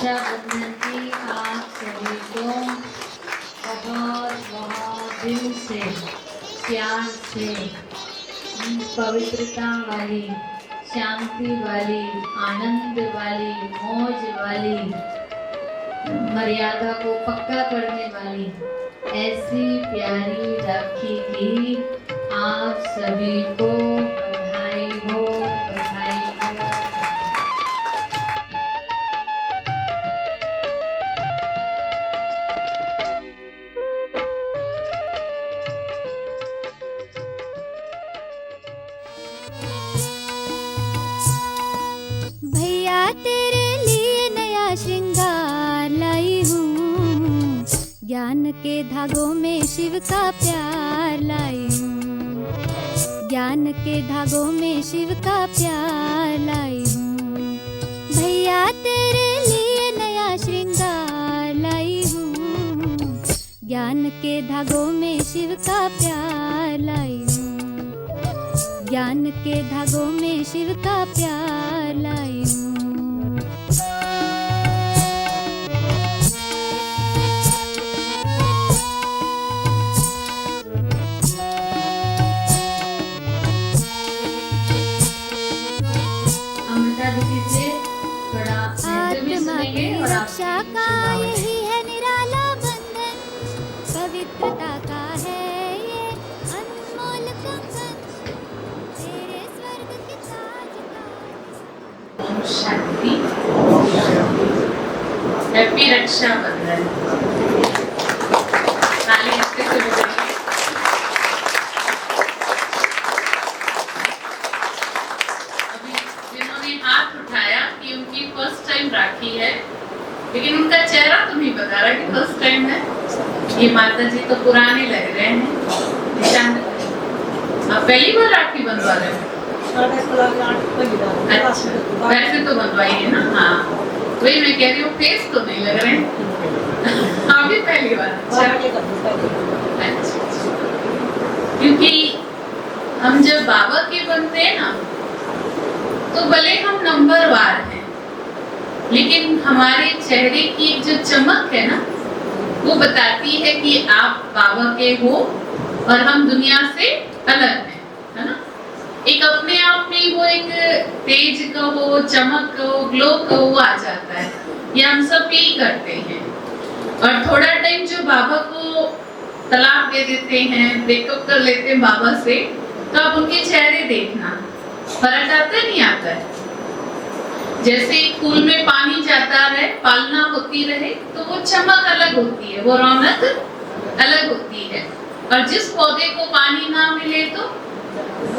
रक्षाबंधन की आप सभी को बहुत बहुत दिल से, प्यार से, पवित्रता वाली, शांति वाली, आनंद वाली, मौज वाली, मर्यादा को पक्का करने वाली ऐसी प्यारी राखी की आप सभी को बधाई हो, बधाई हो। भैया तेरे लिए नया श्रृंगार लाई हूँ, ज्ञान के धागों में शिव का प्यार लाई हूँ, ज्ञान के धागों में शिव का प्यार लाई हूँ। भैया तेरे लिए नया श्रृंगार लाई हूँ, ज्ञान के धागों में शिव का प्यार लाई हूँ, ज्ञान के धागों में शिव का प्यार लाई हूँ। अमृता दीदी से थोड़ा इंटरव्यू आत्मा सुनेंगे की और रक्षा आपकी का शुभकामनाएं। यही है निराला बंधन, पवित्रता का है ये अनमोल कंगन, तेरे स्वर्ग के ताज का। ओम शांति। हैप्पी रक्षाबंधन। ताली इससे शुरू करिए। अभी जिन्होंने हाथ उठाया कि उनकी फर्स्ट टाइम राखी है, लेकिन उनका चेहरा तो नहीं बता रहा कि फर्स्ट टाइम है। ये माता जी तो पुराने लग रहे हैं। निशान आप पहली बार राखी बंधवा रहे हैं? अच्छा, वैसे तो बनवाइए ना। हाँ, वही मैं कह रही हूँ, फेस तो नहीं लग रहे हैं। हाँ, भी पहली बार। अच्छा, क्योंकि हम जब बाबा के बनते हैं ना, तो भले हम नंबरवार हैं, लेकिन हमारे चेहरे की जो चमक है ना, वो बताती है कि आप बाबा के हो और हम दुनिया से अलग हैं, है ना। एक अपने आप में वो एक तेज कहो, चमक कहो, ग्लो कहो, वो आ जाता है। ये हम सब यही करते हैं। और थोड़ा टाइम जो बाबा को तलाक दे देते हैं, ब्रेकअप कर लेते हैं बाबा से, तो आप उनके चेहरे देखना, फर्क आता नहीं आता है। जैसे फूल में पानी जाता है, पालना होती रहे, तो वो चमक अलग होती है, वो रौनक अलग होती है। और जिस पौधे को पानी ना मिले तो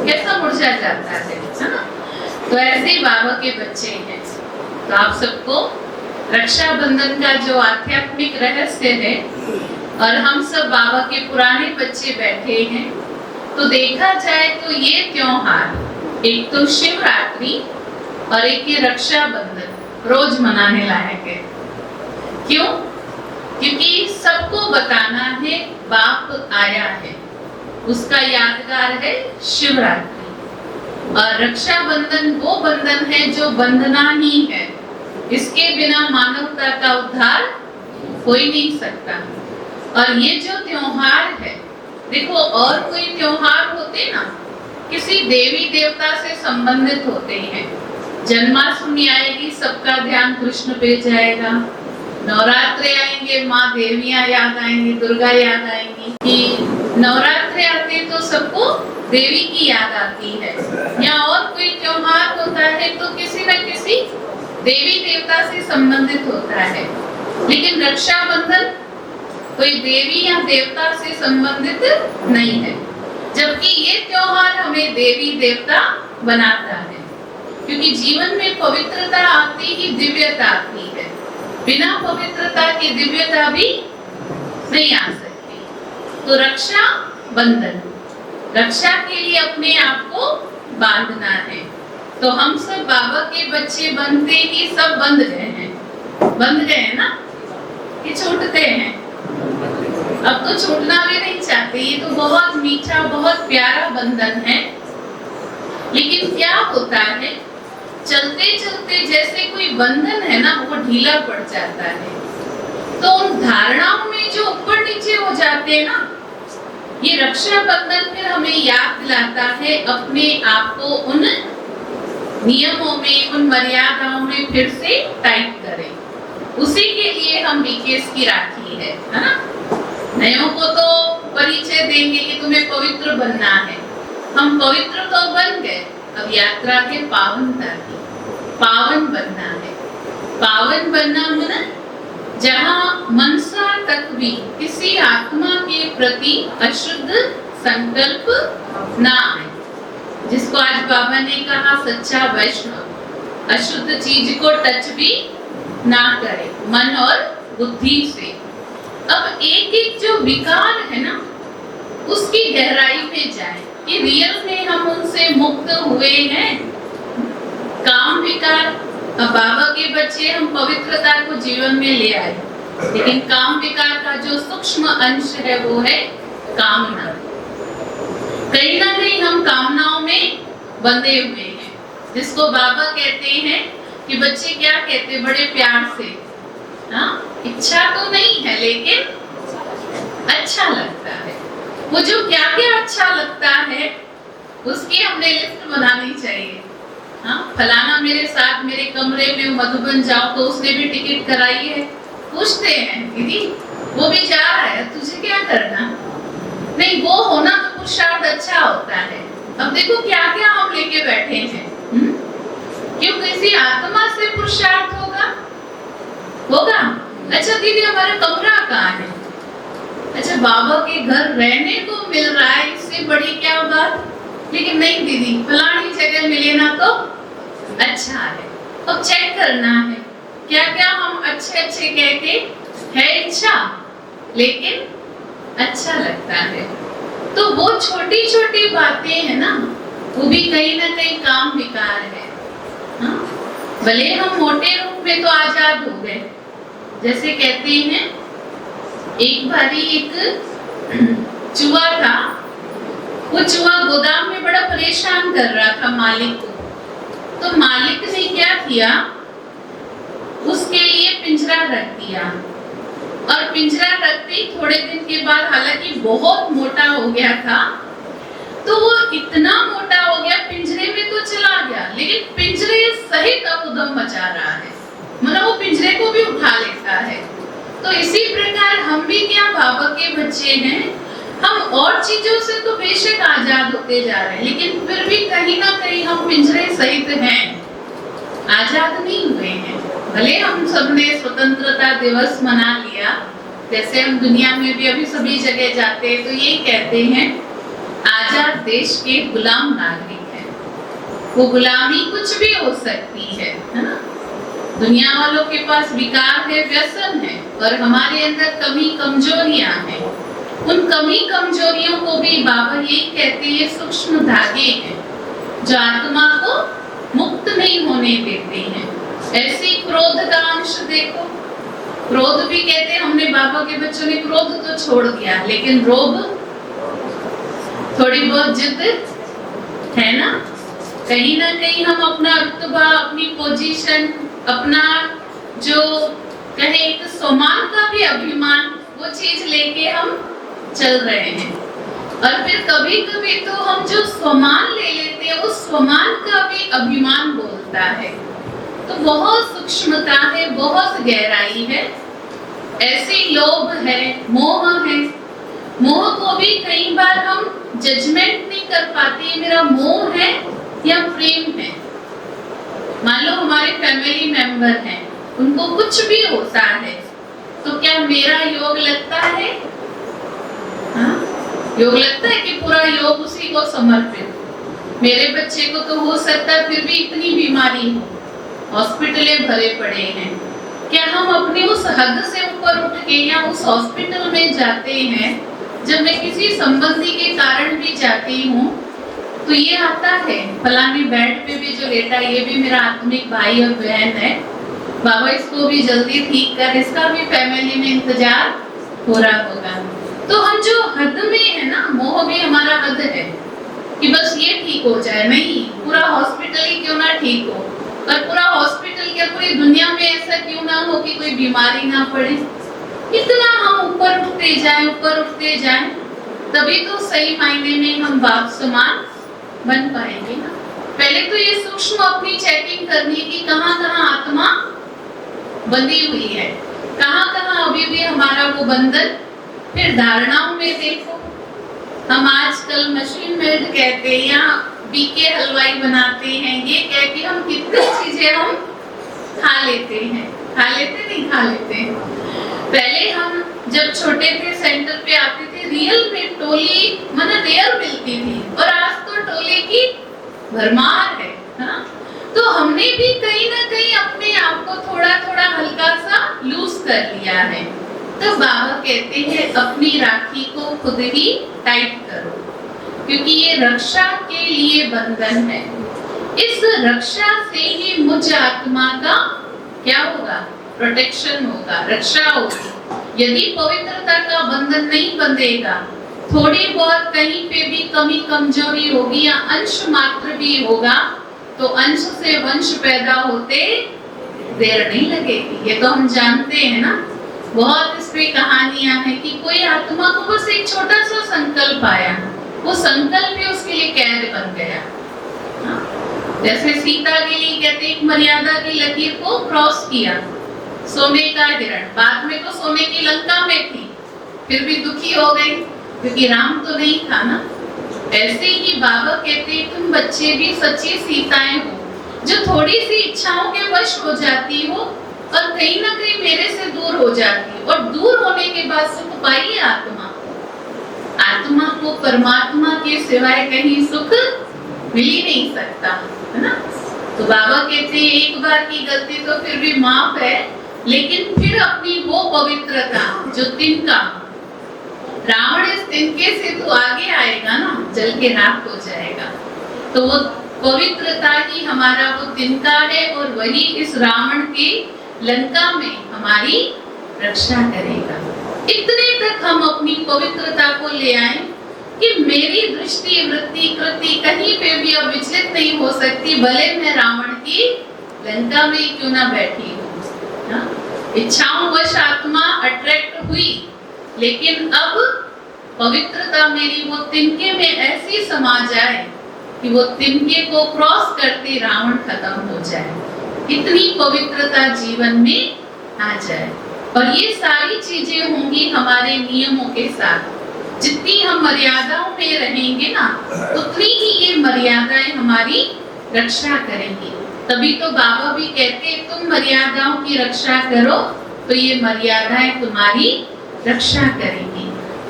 कैसा मुरझा जाता है ना। तो ऐसे ही बाबा के बच्चे हैं। तो आप सबको रक्षाबंधन का जो आध्यात्मिक रहस्य है, और हम सब बाबा के पुराने बच्चे बैठे हैं, तो देखा जाए तो ये त्योहार, एक तो शिवरात्रि और एक ये रक्षाबंधन रोज मनाने लायक है। क्यों? क्योंकि सबको बताना है बाप आया है, उसका यादगार है शिवरात्रि। और रक्षाबंधन वो बंधन है जो बंधना ही है, इसके बिना मानवता का उद्धार हो ही नहीं सकता। और ये जो त्योहार है, देखो और कोई त्योहार होते ना, किसी देवी देवता से संबंधित होते हैं। जन्माष्टमी आएगी, सबका ध्यान कृष्ण पे जाएगा। नवरात्रे आएंगे, माँ देवियां याद आएंगी, दुर्गा याद आएंगी। कि नवरात्रे आते तो सबको देवी की याद आती है। या और कोई त्योहार होता है तो किसी न किसी देवी देवता से संबंधित होता है। लेकिन रक्षाबंधन कोई देवी या देवता से संबंधित नहीं है, जबकि ये त्योहार हमें देवी देवता बनाता है। क्योंकि जीवन में पवित्रता आती ही दिव्यता आती है, बिना पवित्रता की दिव्यता भी नहीं आ सकती। तो रक्षा बंधन, रक्षा के लिए अपने आप को बांधना है। तो हम सब बाबा के बच्चे बनते ही सब बंध गए हैं। बंध गए ना, कि छूटते हैं। अब तो छूटना भी नहीं चाहते। ये तो बहुत मीठा, बहुत प्यारा बंधन है। लेकिन क्या होता है, चलते चलते जैसे कोई बंधन है ना वो ढीला पड़ जाता है। तो उन धारणाओं में जो ऊपर नीचे हो जाते हैं ना, ये रक्षाबंधन फिर हमें याद दिलाता है अपने आप को उन नियमों में, उन मर्यादाओं में फिर से टाइट करें। उसी के लिए हम 21 की राखी है ना। नयों को तो परिचय देंगे कि तुम्हें पवित्र बनना है। हम पवित्र तो बन गए, अब यात्रा है पावनता की। पावन बनना है। पावन बनना माना जहाँ मनसा तक भी किसी आत्मा के प्रति अशुद्ध संकल्प ना आए। जिसको आज बाबा ने कहा सच्चा वैष्णव, अशुद्ध चीज को टच भी ना करे मन और बुद्धि से। अब एक एक जो विकार है ना उसकी गहराई में जाए कि रियल में हम उनसे मुक्त हुए हैं। काम विकार, अब बाबा के बच्चे हम पवित्रता को जीवन में ले आए, लेकिन काम विकार का जो सूक्ष्म अंश है वो है कामना। कहीं ना कहीं हम कामनाओं में बंधे हुए हैं, जिसको बाबा कहते हैं कि बच्चे क्या कहते बड़े प्यार से, हाँ इच्छा तो नहीं है लेकिन अच्छा लगता है। वो जो क्या क्या अच्छा लगता है उसकी हमने लिस्ट बनानी चाहिए। हाँ फलाना मेरे साथ मेरे कमरे में मधुबन जाओ तो उसने भी टिकट कराई है। पूछते हैं दीदी वो भी जा रहा है तुझे क्या करना, नहीं वो होना तो पुरुषार्थ अच्छा होता है। अब देखो क्या क्या हम लेके बैठे हैं। क्यों किसी आत्मा से पुरुषार्थ होगा? अच्छा दीदी हमारा कमरा कहाँ है? अच्छा बाबा के घर रहने को मिल रहा है, इससे बड़ी क्या बात। लेकिन नहीं दीदी फलानी जगह मिले ना तो अच्छा है। अब चेक करना है क्या क्या हम अच्छे अच्छे कह के है इच्छा लेकिन अच्छा लगता है। तो वो छोटी छोटी बातें हैं ना वो भी कहीं ना कहीं काम विकार है। हाँ? भले हम मोटे रूप में तो आजाद हो गए, जैसे कहते हैं एक बारी एक चूहा था, वो चूहा गोदाम में बड़ा परेशान कर रहा था मालिक को। तो मालिक ने क्या किया उसके लिए पिंजरा रख दिया, और पिंजरा रखते ही थोड़े दिन के बाद हालांकि बहुत मोटा हो गया था, तो वो इतना मोटा हो गया पिंजरे में तो चला गया लेकिन पिंजरे सहित अब उधम मचा रहा है, मतलब वो पिंजरे को भी उठा लेता है। तो इसी प्रकार हम भी क्या बाबा के बच्चे हैं, हम और चीजों से तो बेशक आजाद होते जा रहे हैं लेकिन फिर भी कहीं ना कहीं हम पिंजरे सहित हैं, आजाद नहीं हुए हैं। भले हम सबने स्वतंत्रता दिवस मना लिया, जैसे हम दुनिया में भी अभी सभी जगह जाते हैं तो ये कहते हैं आजाद देश के गुलाम नागरिक हैं। वो गुलामी कुछ भी हो सकती है ना। दुनिया वालों के पास विकार है, व्यसन है, और हमारे अंदर कमी कमजोरियां हैं। उन कमी कमजोरियों को भी बाबा यही कहते हैं सूक्ष्म धागे हैं जो आत्मा को मुक्त नहीं होने देते हैं। ऐसी क्रोध का अंश देखो, क्रोध भी कहते हैं हमने बाबा के बच्चों ने क्रोध तो छोड़ दिया लेकिन रोब, थोड़ी बहुत जिद है ना। कहीं ना कहीं हम अपना रुतबा, अपनी पोजीशन, अपना जो कहे एक सम्मान का भी अभिमान, वो चीज लेके हम चल रहे हैं। और फिर कभी कभी तो हम जो सम्मान ले लेते हैं उस सम्मान का भी अभिमान बोलता है। तो बहुत सूक्ष्मता है, बहुत गहराई है, ऐसी लोभ है, मोह है। मोह को भी कई बार हम जजमेंट नहीं कर पाते मेरा मोह है या प्रेम है। मान लो हमारे फैमिली मेंबर हैं, उनको कुछ भी होता है तो क्या मेरा योग लगता है? हाँ? योग लगता है कि पूरा योग उसी को समर्पित। मेरे बच्चे को तो हो सकता है फिर भी इतनी बीमारी हो, हॉस्पिटलें भरे पड़े हैं, क्या हम अपनी उस हद से ऊपर उठ के या उस हॉस्पिटल में जाते हैं? जब मैं किसी संबंधी के कारण भी जाती हूँ तो ये आता है फलाने बेड पे भी जो लेटा ये भी मेरा आत्मिक भाई और बहन है, बाबा इसको भी जल्दी ठीक कर, इसका भी फैमिली में इंतजार हो रहा होगा। तो हम जो हद में है ना, मोह भी हमारा हद है कि बस ये ठीक हो जाए, नहीं पूरा हॉस्पिटल ही क्यों ना ठीक हो, पर पूरा हॉस्पिटल क्या पूरी दुनिया में ऐसा क्यों ना हो कि कोई बीमारी ना पड़े। इतना हम ऊपर उठते जाएं, तभी तो सही मायने में हम बाप समान बन पाएंगे ना। पहले तो ये सूक्ष्म अपनी चेकिंग करनी कि कहाँ कहाँ आत्मा बंधी हुई है, कहाँ कहाँ अभी भी हमारा वो बंधन। फिर धारणाओं में देखो, हम आजकल मशीन मेड कहते हैं या बीके हलवाई बनाते हैं, ये कह के हम कितनी चीजें हम खा लेते हैं। पहले हम जब छोटे थे सेंटर पे आते थे, रियल में टोली मन रेयर मिलती थी, और आज तो टोले की भरमार है ना। तो हमने भी कहीं ना कहीं अपने आप को थोड़ा थोड़ा हल्का सा लूज कर लिया है। तो बाबा कहते हैं अपनी राखी को खुद ही टाइट करो, क्योंकि ये रक्षा के लिए बंधन है। इस रक्षा से ही मुझ आत्मा का क्या होगा, प्रोटेक्शन होगा, रक्षा होगी। यदि पवित्रता का बंधन नहीं बंधेगा, थोड़ी बहुत कहीं पे भी कमी कमजोरी होगी या अंश मात्र भी होगा, तो अंश से वंश पैदा होते देर नहीं लगेगी। ये तो हम जानते हैं ना, बहुत इस पे कहानियां हैं कि कोई आत्मा को बस एक छोटा सा संकल्प आया, वो संकल्प ही उसके लिए कैद बन गया। जैसे सीता के लिए कहते एक मर्यादा की लकीर को क्रॉस किया, सोने का हिरण, बाद में तो सोने की लंका में थी, फिर भी दुखी हो गई क्योंकि राम तो नहीं था ना। ऐसे ही बाबा कहते हैं तुम बच्चे भी सच्ची सीताएं हो, जो थोड़ी सी इच्छाओं के वश हो जाती हो और कहीं ना कहीं मेरे से दूर हो जाती है, और दूर होने के बाद सुख पाई आत्मा को परमात्मा के सिवाय कहीं सुख मिल ही नहीं सकता, है ना। तो बाबा कहते हैं एक बार की गलती तो फिर भी माफ है, लेकिन फिर अपनी वो पवित्रता जो तिनका, रावण इस तिनके से तो आगे आएगा ना, जल के राख हो जाएगा। तो वो पवित्रता ही हमारा वो तिनका है, और वही इस रावण की लंका में हमारी रक्षा करेगा। इतने तक हम अपनी पवित्रता को ले आए कि मेरी दृष्टि वृत्ति कृति कहीं पे भी अब विचलित नहीं हो सकती, भले मैं रावण की लंका में क्यों ना बैठी हूँ। इच्छाओं वश आत्मा अट्रैक्ट हुई, लेकिन अब पवित्रता मेरी वो तिनके में ऐसी समा जाए कि वो तिनके को क्रॉस करते रावण खत्म हो जाए, इतनी पवित्रता जीवन में आ जाए। और ये सारी चीजें होंगी हमारे नियमों के साथ। जितनी हम मर्यादाओं में रहेंगे ना, उतनी ही ये मर्यादाएं हमारी रक्षा करेंगी। तभी तो बाबा भी कहते हैं तुम मर्यादाओं की रक्षा करो तो ये मर्यादाएं तुम्हारी रक्षा करेंगी।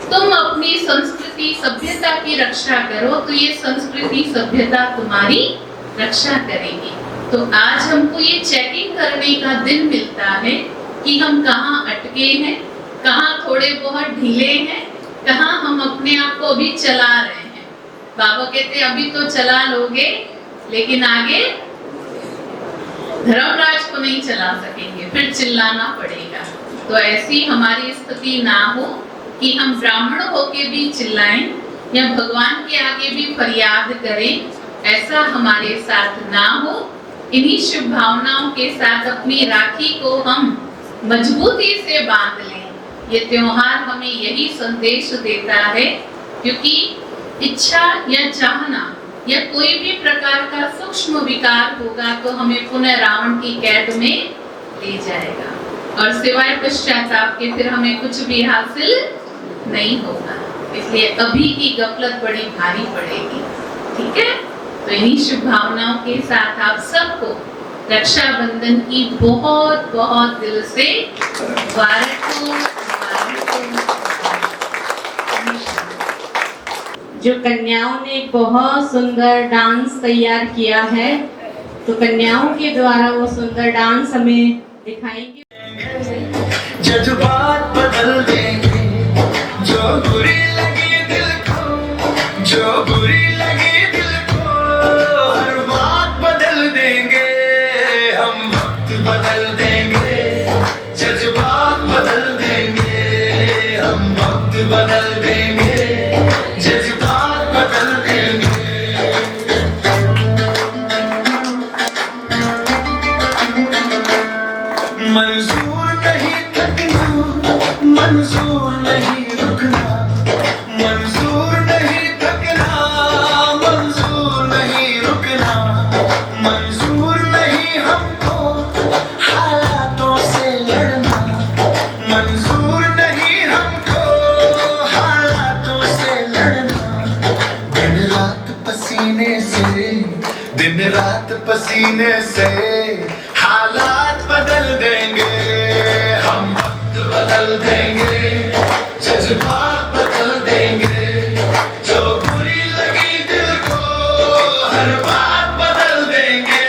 तुम अपनी संस्कृति सभ्यता की रक्षा करो तो ये संस्कृति सभ्यता तुम्हारी रक्षा करेगी। तो आज हमको ये चेकिंग करने का दिन मिलता है कि हम कहाँ अटके हैं, कहाँ थोड़े बहुत ढीले हैं, कहाँ हम अपने आप को अभी चला रहे हैं। बाबा कहते अभी तो चला लोगे, लेकिन आगे धर्मराज को नहीं चला सकेंगे, फिर चिल्लाना पड़ेगा। तो ऐसी हमारी स्थिति ना हो कि हम ब्राह्मण होके भी चिल्लाएं या भगवान के आगे भी फरियाद करें, ऐसा हमारे साथ ना हो। इन्हीं शुभ भावनाओं के साथ अपनी राखी को हम मजबूती से बांध लें। ये त्योहार हमें यही संदेश देता है, क्योंकि इच्छा या चाहना या कोई भी प्रकार का सूक्ष्म विकार होगा तो हमें पुनः रावण की कैद में ले जाएगा, और सिवाय पश्चाताप के फिर हमें कुछ भी हासिल नहीं होगा। इसलिए अभी की गफलत बड़ी भारी पड़ेगी। ठीक है, तो इन्हीं शुभ भावनाओं के साथ आप सबको रक्षाबंधन की बहुत बहुत दिल से जो कन्याओं ने एक बहुत सुंदर डांस तैयार किया है, तो कन्याओं के द्वारा वो सुंदर डांस हमें दिखाएंगे। जज्बात बदल देंगे, जो बुरी लगी दिल को, जो बुरी लगी दिल को, हर बात बदल देंगे, हम वक्त बदल देंगे, जज्बात बदल देंगे, हम वक्त बदल देंगे, जज्बात बदल देंगे। थकना, मंजूर नहीं रुकना, मंजूर नहीं थकना, मंजूर नहीं रुकना, मंजूर नहीं हमको हालातों से लड़ना, मंजूर नहीं हमको हालातों से लड़ना। दिन रात पसीने से, दिन रात पसीने से हालात बदल देंगे, हम वक्त बदल देंगे, जज्बात बदल देंगे, जो बुरी लगी दिल को हर बात बदल देंगे,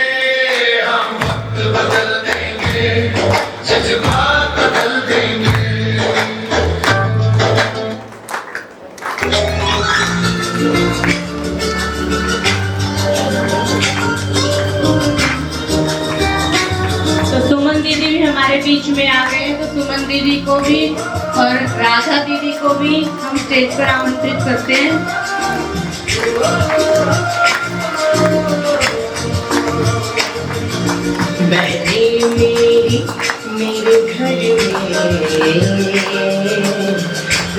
हम वक्त बदल देंगे, जज्बात बदल देंगे। तो सुमन दीदी भी हमारे बीच में आ गए हैं, तो सुमन दीदी को भी और राधा दीदी को भी हम स्टेज पर आमंत्रित करते हैं। बहने मेरी मेरे घर में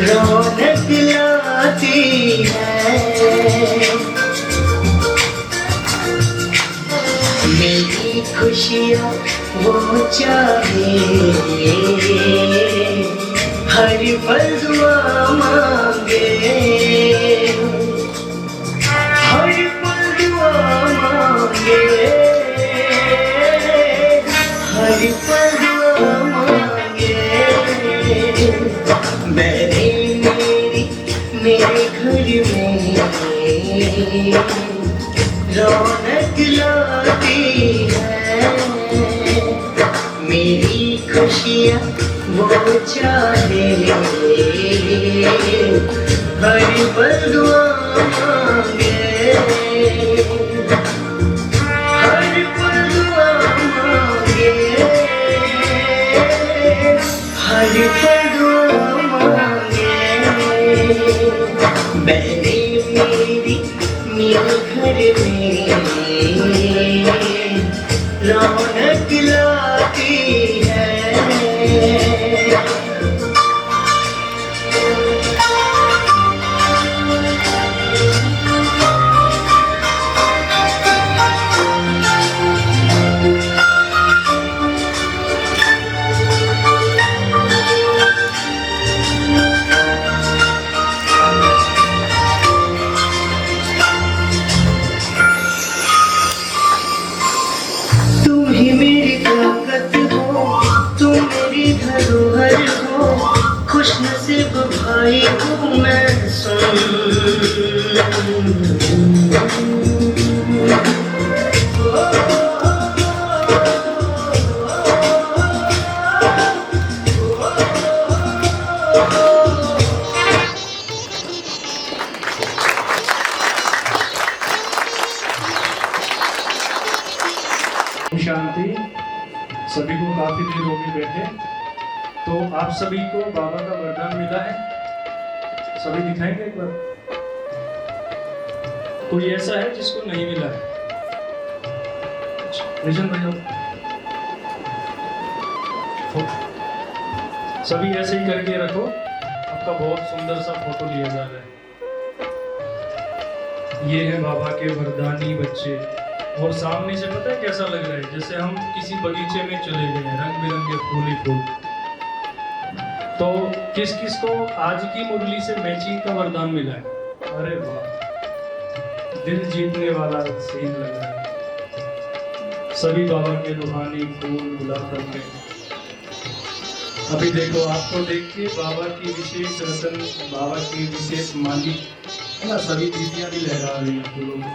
रौनक लाती है, मेरी खुशियाँ वो चाहे हर पल दुआ मांगे, हर पल दुआ मांगे, हर पल दुआ मांगे। बहने मेरी मेरे घर में रौनक लाती है, मेरी खुशियाँ वो चाहे हर पल दुआ मांगे, हर पल दुआ मांगे, हर पल दुआ मांगे। बहने मेरी मेरे घर में रौनक लाती है। तुम ही मेरी ताकत हो, तुम मेरी धरोहर हो, खुश नसीब भाई हूँ मैं शांति। सभी को काफी देर हो गई बैठे, तो आप सभी को बाबा का वरदान मिला है, सभी दिखाएंगे एक बार। कोई ऐसा है जिसको नहीं मिला है? निशन भाई सभी ऐसे ही करके रखो, आपका बहुत सुंदर सा फोटो लिया जा रहा है। ये है बाबा के वरदानी बच्चे, और सामने से पता है कैसा लग रहा है, जैसे हम किसी बगीचे में चले गए हैं, रंग बिरंगे फूल ही फूल। तो किस किस को आज की मुरली से मैचिंग का वरदान मिला है? अरे वाह, दिल जीतने वाला सीन लग रहा है। सभी बाबा के रूहानी फूल गुलाब रंग में। अभी देखो, आपको देख के बाबा की विशेष रतन, बाबा की विशेष माली है ना, सभी दीदियां भी लहरा रही हैं फूलों में।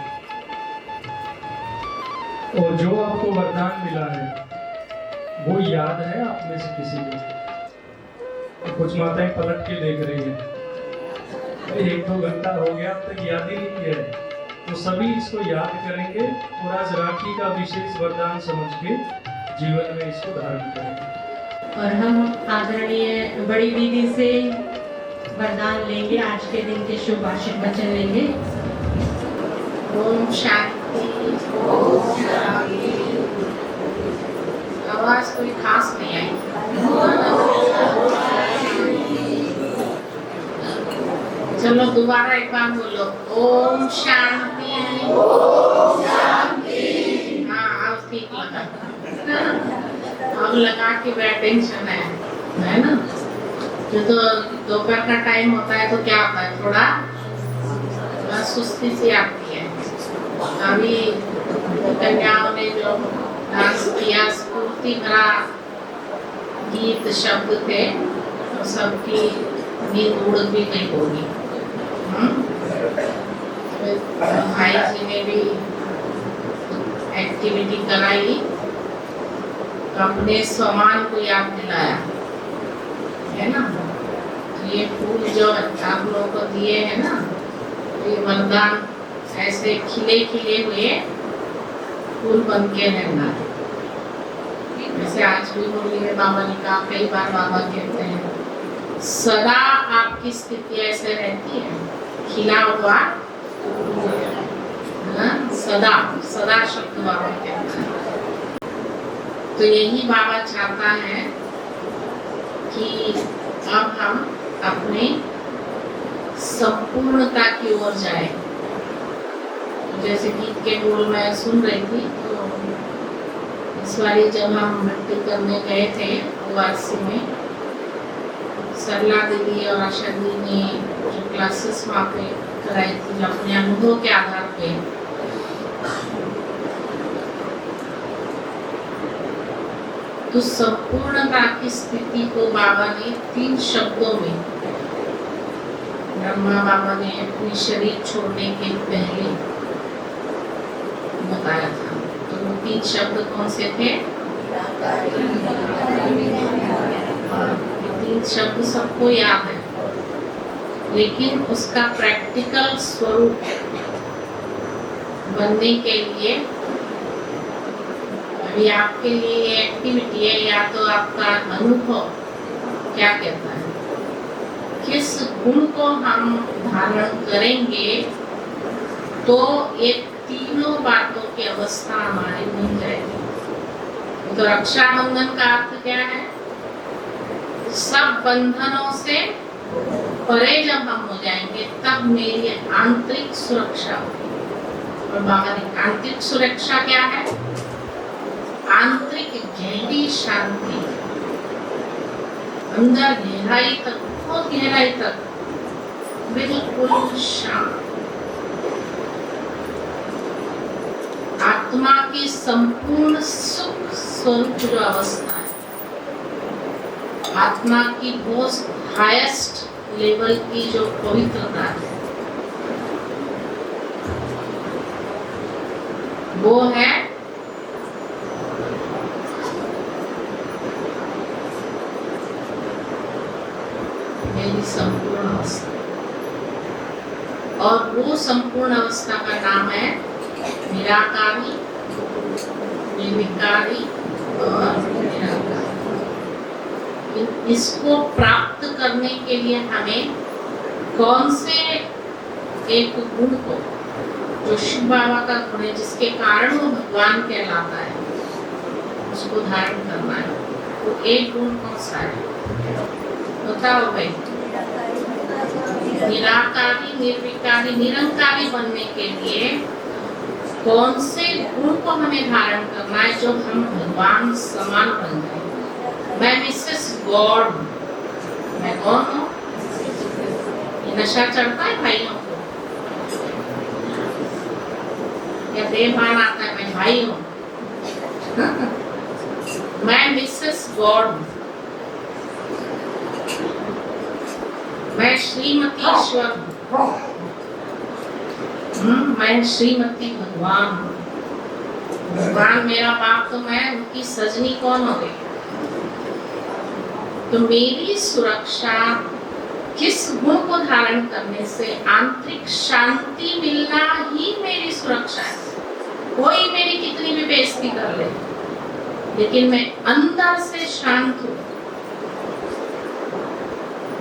और जो आपको वरदान मिला है वो याद है आप में से किसी को? तो कुछ माताएं पलट के देख रही हैं, 1-2 घंटा हो गया अब तक याद ही नहीं किया है। तो सभी इसको याद करेंगे और आज राखी का विशेष वरदान समझ के जीवन में इसको धारण करेंगे। और हम आदरणीय बड़ी दीदी से वरदान लेंगे, आज के दिन के शुभ आशीर्वाद वचन लेंगे। ओम शांति। ओम शांति। आवाज कोई खास नहीं आई। चलो दोबारा एक बार बोलो, ओम शांति। हाँ अब ठीक लगा। अब लगा कि बड़ा टेंशन है ना। जो तो दोपहर का टाइम होता है तो क्या होता है, थोड़ा सुस्ती सी आती है। अभी कन्याओं ने जो डांस किया, स्फूर्ति भरा गीत शब्द थे, तो सबकी नींद उड़ भी गई होगी। भाई जी ने भी एक्टिविटी कराई, तो अपने स्वमान को याद दिलाया, है ना। तो ये फूल जो आप लोगों को दिए हैं ना, ये वरदान ऐसे खिले खिले हुए फूल बन के रहना। जैसे आज भी मुरली में बाबा ने कहा, कई बार बाबा कहते हैं सदा आपकी स्थिति ऐसे रहती है, खिला हुआ सदा, सदा शब्द बाबा कहते हैं। तो यही बाबा चाहता है कि अब हम अपने संपूर्णता की ओर जाए। जैसे गीत के बोल मैं सुन रही थी, तो इस बारी जब हम भक्ति करने गए थे वाराणसी में, सरला दीदी और आशा दीदी ने जो क्लासेस वहाँ पे कराई थी, अपने अनुभव के आधार पे, तो संपूर्णता की स्थिति को बाबा ने 3 शब्दों में, ब्रह्मा बाबा ने अपनी शरीर छोड़ने के पहले बताया था। तो वो 3 शब्द कौन से थे? 3 शब्द सबको याद है, लेकिन उसका प्रैक्टिकल स्वरूप बनने के लिए अभी आपके लिए ये एक्टिविटी है, या तो आपका अनुभव क्या कहता है, किस गुण को हम धारण करेंगे तो ये तीनों बातों की अवस्था हमारी बन जाएगी। तो रक्षाबंधन का अर्थ क्या है? सब बंधनों से परे जब हम हो जाएंगे तब मेरी आंतरिक सुरक्षा होगी। और बाहरी आंतरिक सुरक्षा क्या है? आंतरिक गहरी शांति, अंदर गहराई तक, बहुत गहराई तक बिल्कुल शांत, आत्मा की संपूर्ण सुख स्वरूप जो अवस्था है, आत्मा की बहुत हाईएस्ट लेवल की जो पवित्रता है, वो है मेरी संपूर्ण अवस्था। और वो संपूर्ण अवस्था का नाम है निराकारी, निर्विकारी और निराकारी। इसको प्राप्त करने के लिए हमें कौन से एक गुण को, जो शिव बाबा का गुण है, जिसके कारण वो भगवान कहलाता है, उसको धारण करना है। तो एक गुण कौन सा है बताओ भाई? निराकारी, निर्विकारी, निरंकारी बनने के लिए कौन से गुण को हमें धारण करना है जो हम भगवान समान बन जाए? मैं मिसेस गॉड, मैं कौन हूँ? ये नशा चढ़ता है भाइयों को, या देवभान आता है मैं भाई हूँ? मैं मिसेस गॉड, मैं श्रीमती ईश्वर, मैं श्रीमती भगवान। भगवान मेरा बाप तो मैं उनकी सजनी कौन हो गई? तो मेरी सुरक्षा किस गुण को धारण करने से? आंतरिक शांति मिलना ही मेरी सुरक्षा है। कोई मेरी कितनी भी बेइज्जती कर ले, लेकिन मैं अंदर से शांत हूँ।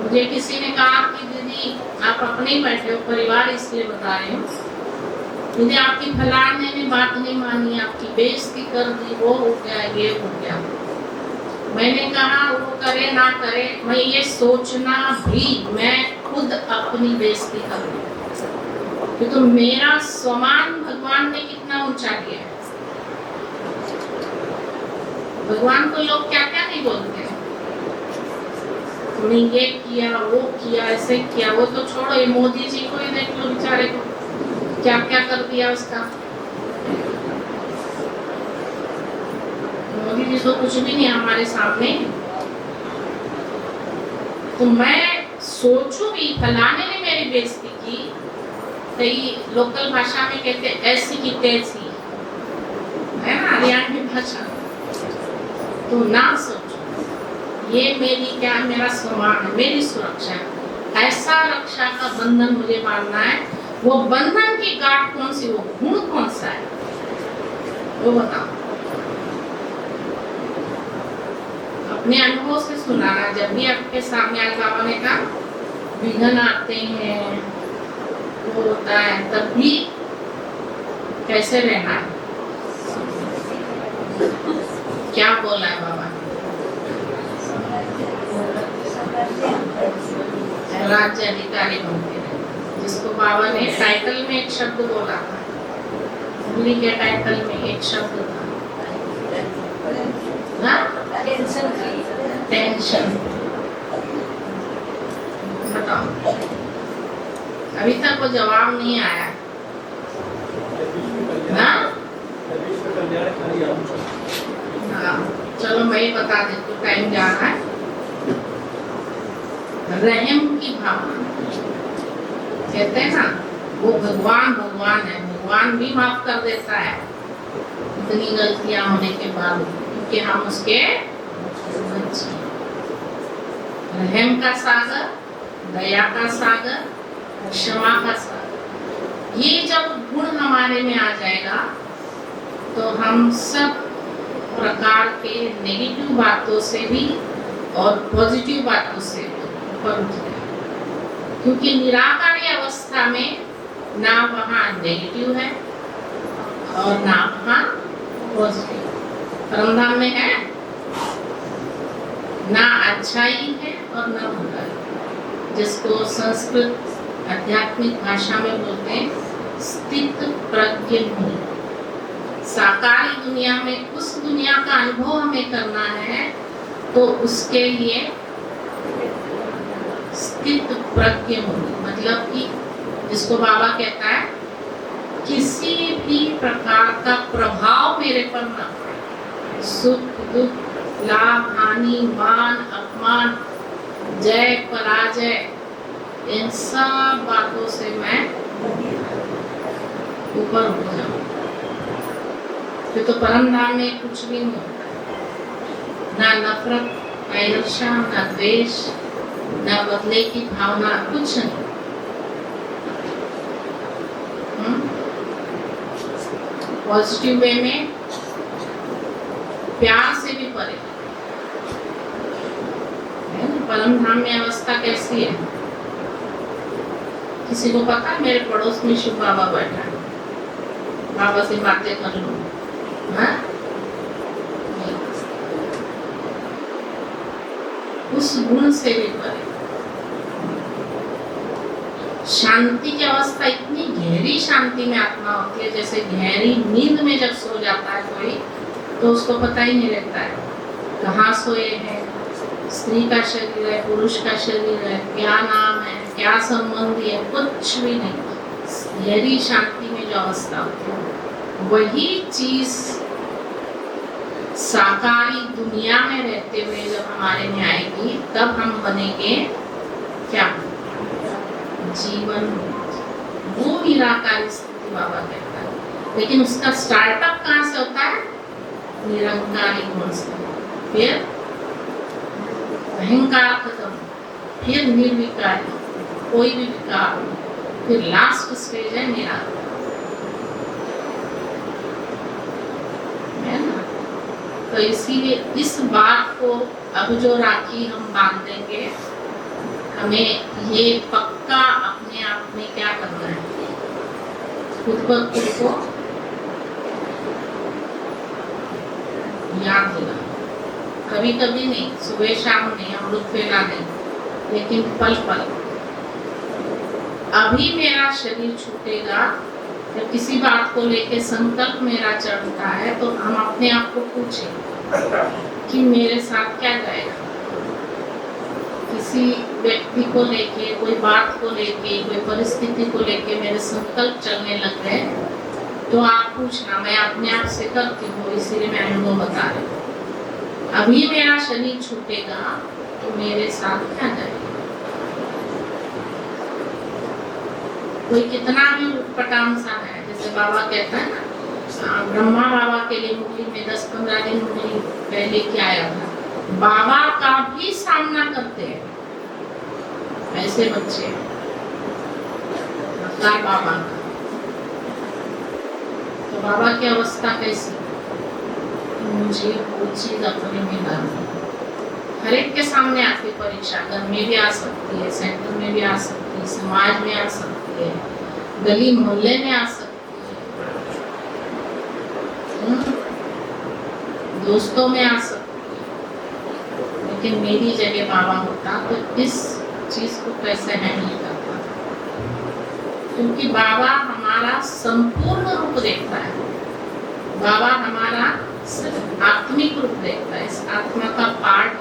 मुझे किसी ने कहा कि दीदी आप अपने ही बैठे हो, परिवार इसलिए बता रहे हो, मुझे आपकी फलाने ने बात नहीं मानी, आपकी बेइज्जती कर दी, वो हो गया, ये हो गया। मैंने कहा वो करे ना करे, मैं ये सोचना भी, मैं खुद अपनी बेइज्जती कर ली। कि तो मेरा सम्मान भगवान ने कितना ऊंचा किया है। भगवान को लोग क्या क्या नहीं बोलते हैं, तुमने ये किया वो किया ऐसे किया। वो तो छोड़ो, ये मोदी जी को ही देख लो, बेचारे को क्या क्या कर दिया उसका। मोदी जी तो कुछ भी नहीं हमारे सामने। तो मैं सोचू भी फलाने ने मेरी बेइज्जती की, कई लोकल भाषा में कहते ऐसी की तैसी, है ना, हरियाणवी भाषा। तो ना सोचो, ये मेरी क्या, मेरा सम्मान है, मेरी सुरक्षा है। ऐसा रक्षा का बंधन मुझे बांधना है। वो बंधन की गांठ कौन सी, वो गुण कौन सा है, वो बताओ। अपने अनुभव से सुनाना। जब भी आपके सामने आज बाबा ने कहा विघ्न आते हैं, वो होता है, तब भी कैसे रहना है, क्या बोला है बाबा ने? राज्य अधिकारी बनते हैं, जिसको बाबा ने टाइटल में एक शब्द बोला था, मुरली के टाइटल में एक शब्द था, टेंशन। बताओ, अभी तक वो जवाब नहीं आया ना? हाँ, चलो मैं ही बता देती हूँ, टाइम जा रहा है। रहम की भावना, कहते हैं ना, वो भगवान भगवान है, भगवान भी माफ कर देता है इतनी गलतियां होने के बाद, क्योंकि हम उसके बच्चे। रहम का सागर, दया का सागर, क्षमा का सागर, ये जब गुण हमारे में आ जाएगा तो हम सब प्रकार के नेगेटिव बातों से भी और पॉजिटिव बातों से ऊपर उठ जाए। क्योंकि निराकारी अवस्था में ना वहाँ नेगेटिव है और ना वहाँ पॉजिटिव। परमधाम में है ना अच्छाई है और ना बुराई, जिसको संस्कृत आध्यात्मिक भाषा में बोलते हैं स्थित प्रज्ञ मुनि। साकारी दुनिया में उस दुनिया का अनुभव हमें करना है तो उसके लिए स्थित प्रज्ञ मुनि, मतलब कि जिसको बाबा कहता है किसी भी प्रकार का प्रभाव मेरे पर न पड़े, सुख दुख लाभ हानि मान अपमान जय पराजय, इन सब बातों से मैं ऊपर उठ जाऊं। फिर तो परम धाम में कुछ भी नहीं होता, ना नफरत, ना ईर्ष्या, ना द्वेष, ना बदले की भावना, कुछ नहीं। पॉजिटिव वे में प्यार से भी परे। परम धाम में अवस्था कैसी है? किसी को पता है? मेरे पड़ोस में शिव बाबा बैठा है, बाबा से बातें कर लो। उस गुण से भी परे। शांति की अवस्था इतनी गहरी शांति में आत्मा होती है, जैसे गहरी नींद में जब सो जाता है कोई, तो उसको पता ही नहीं रहता है कहाँ सोए हैं, स्त्री का शरीर है, पुरुष का शरीर है, क्या नाम है, क्या संबंधी है, कुछ भी नहीं। गहरी शांति में जो अवस्था होती है, वही चीज साकारी दुनिया में रहते हुए जब हमारे में आएगी, तब हम बनेंगे क्या? जीवन। वो निराकारी स्थिति बाबा कहता है। लेकिन उसका स्टार्टअप कहाँ से होता है? निरंकारी गुण से। फिर अहंकार खत्म, फिर निर्विकारी, कोई भी विकार, फिर लास्ट स्टेज है निराकार। है ना? तो इसीलिए इस बात को अब जो राखी हम बांध देंगे, हमें ये पक्का अपने आप में क्या करना है, खुद पर खुद को याद दिला। कभी कभी नहीं, सुबह शाम नहीं, अमृत वेला नहीं, लेकिन पल पल अभी मेरा शरीर छूटेगा, जब किसी बात को लेके संकल्प मेरा चढ़ता है तो हम अपने आप को पूछें कि मेरे साथ क्या जाएगा। किसी व्यक्ति को लेके, कोई बात को लेके, कोई परिस्थिति को लेके मेरे संकल्प चलने लग गए तो आप पूछना, मैं अपने आप से करती हूँ, इसीलिए मैं अनुभव बता रही हूँ। अभी मेरा शरीर छूटेगा तो मेरे साथ क्या जाएगा। कोई कितना भी उटपटांग सा है, जैसे बाबा कहता है ना, ब्रह्मा बाबा के लिए मुरली में 10-15 दिन मुरली पहले क्या आया था, बाबा का भी सामना करते हैं ऐसे बच्चे, अवतार बाबा का। तो बाबा की अवस्था कैसी, मुझे वो चीज अपने में लानी। हर एक के सामने आती परीक्षा, घर में भी आ सकती है, सेंटर में भी आ सकती है, समाज में आ सकती है, गली मोहल्ले में आ सकती है, दोस्तों में आ सकती है। लेकिन मेरी जगह बाबा होता तो इस चीज को कैसे हैंडल करता, क्योंकि बाबा हमारा संपूर्ण रूप देखता है। बाबा हमारा सिर्फ आत्मिक रूप देखता है। इस आत्मा का पार्ट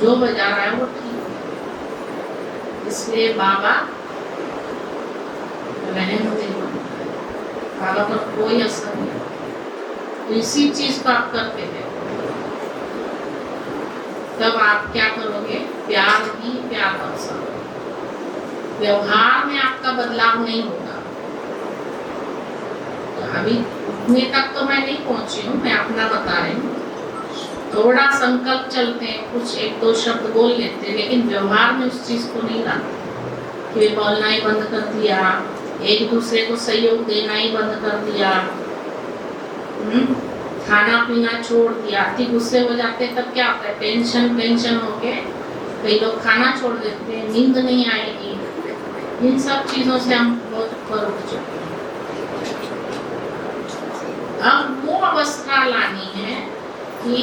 जो बजा रहा है वो ठीक है, इसलिए बाबा रहने दे, बाबा पर कोई असर नहीं। तो इसी चीज को आप करते हैं, तब आप क्या करोगे, प्यार ही प्यार बरसाओगे। व्यवहार में आपका बदलाव नहीं होगा। तो अभी उतने तक तो मैं नहीं पहुंची हूँ, मैं अपना बता रही हूँ। थोड़ा संकल्प चलते हैं, कुछ 1-2 शब्द बोल लेते हैं, लेकिन व्यवहार में उस चीज को नहीं लाते कि बोलना ही बंद कर दिया, एक दूसरे को सहयोग देना ही बंद कर दिया, खाना पीना छोड़ दिया। अति गुस्से हो जाते हैं तब क्या होता है, टेंशन होके कई लोग खाना छोड़ देते हैं, नींद नहीं आएगी। इन सब चीजों से हम बहुत ऊपर उठ चुके हैं। अब वो अवस्था लानी है कि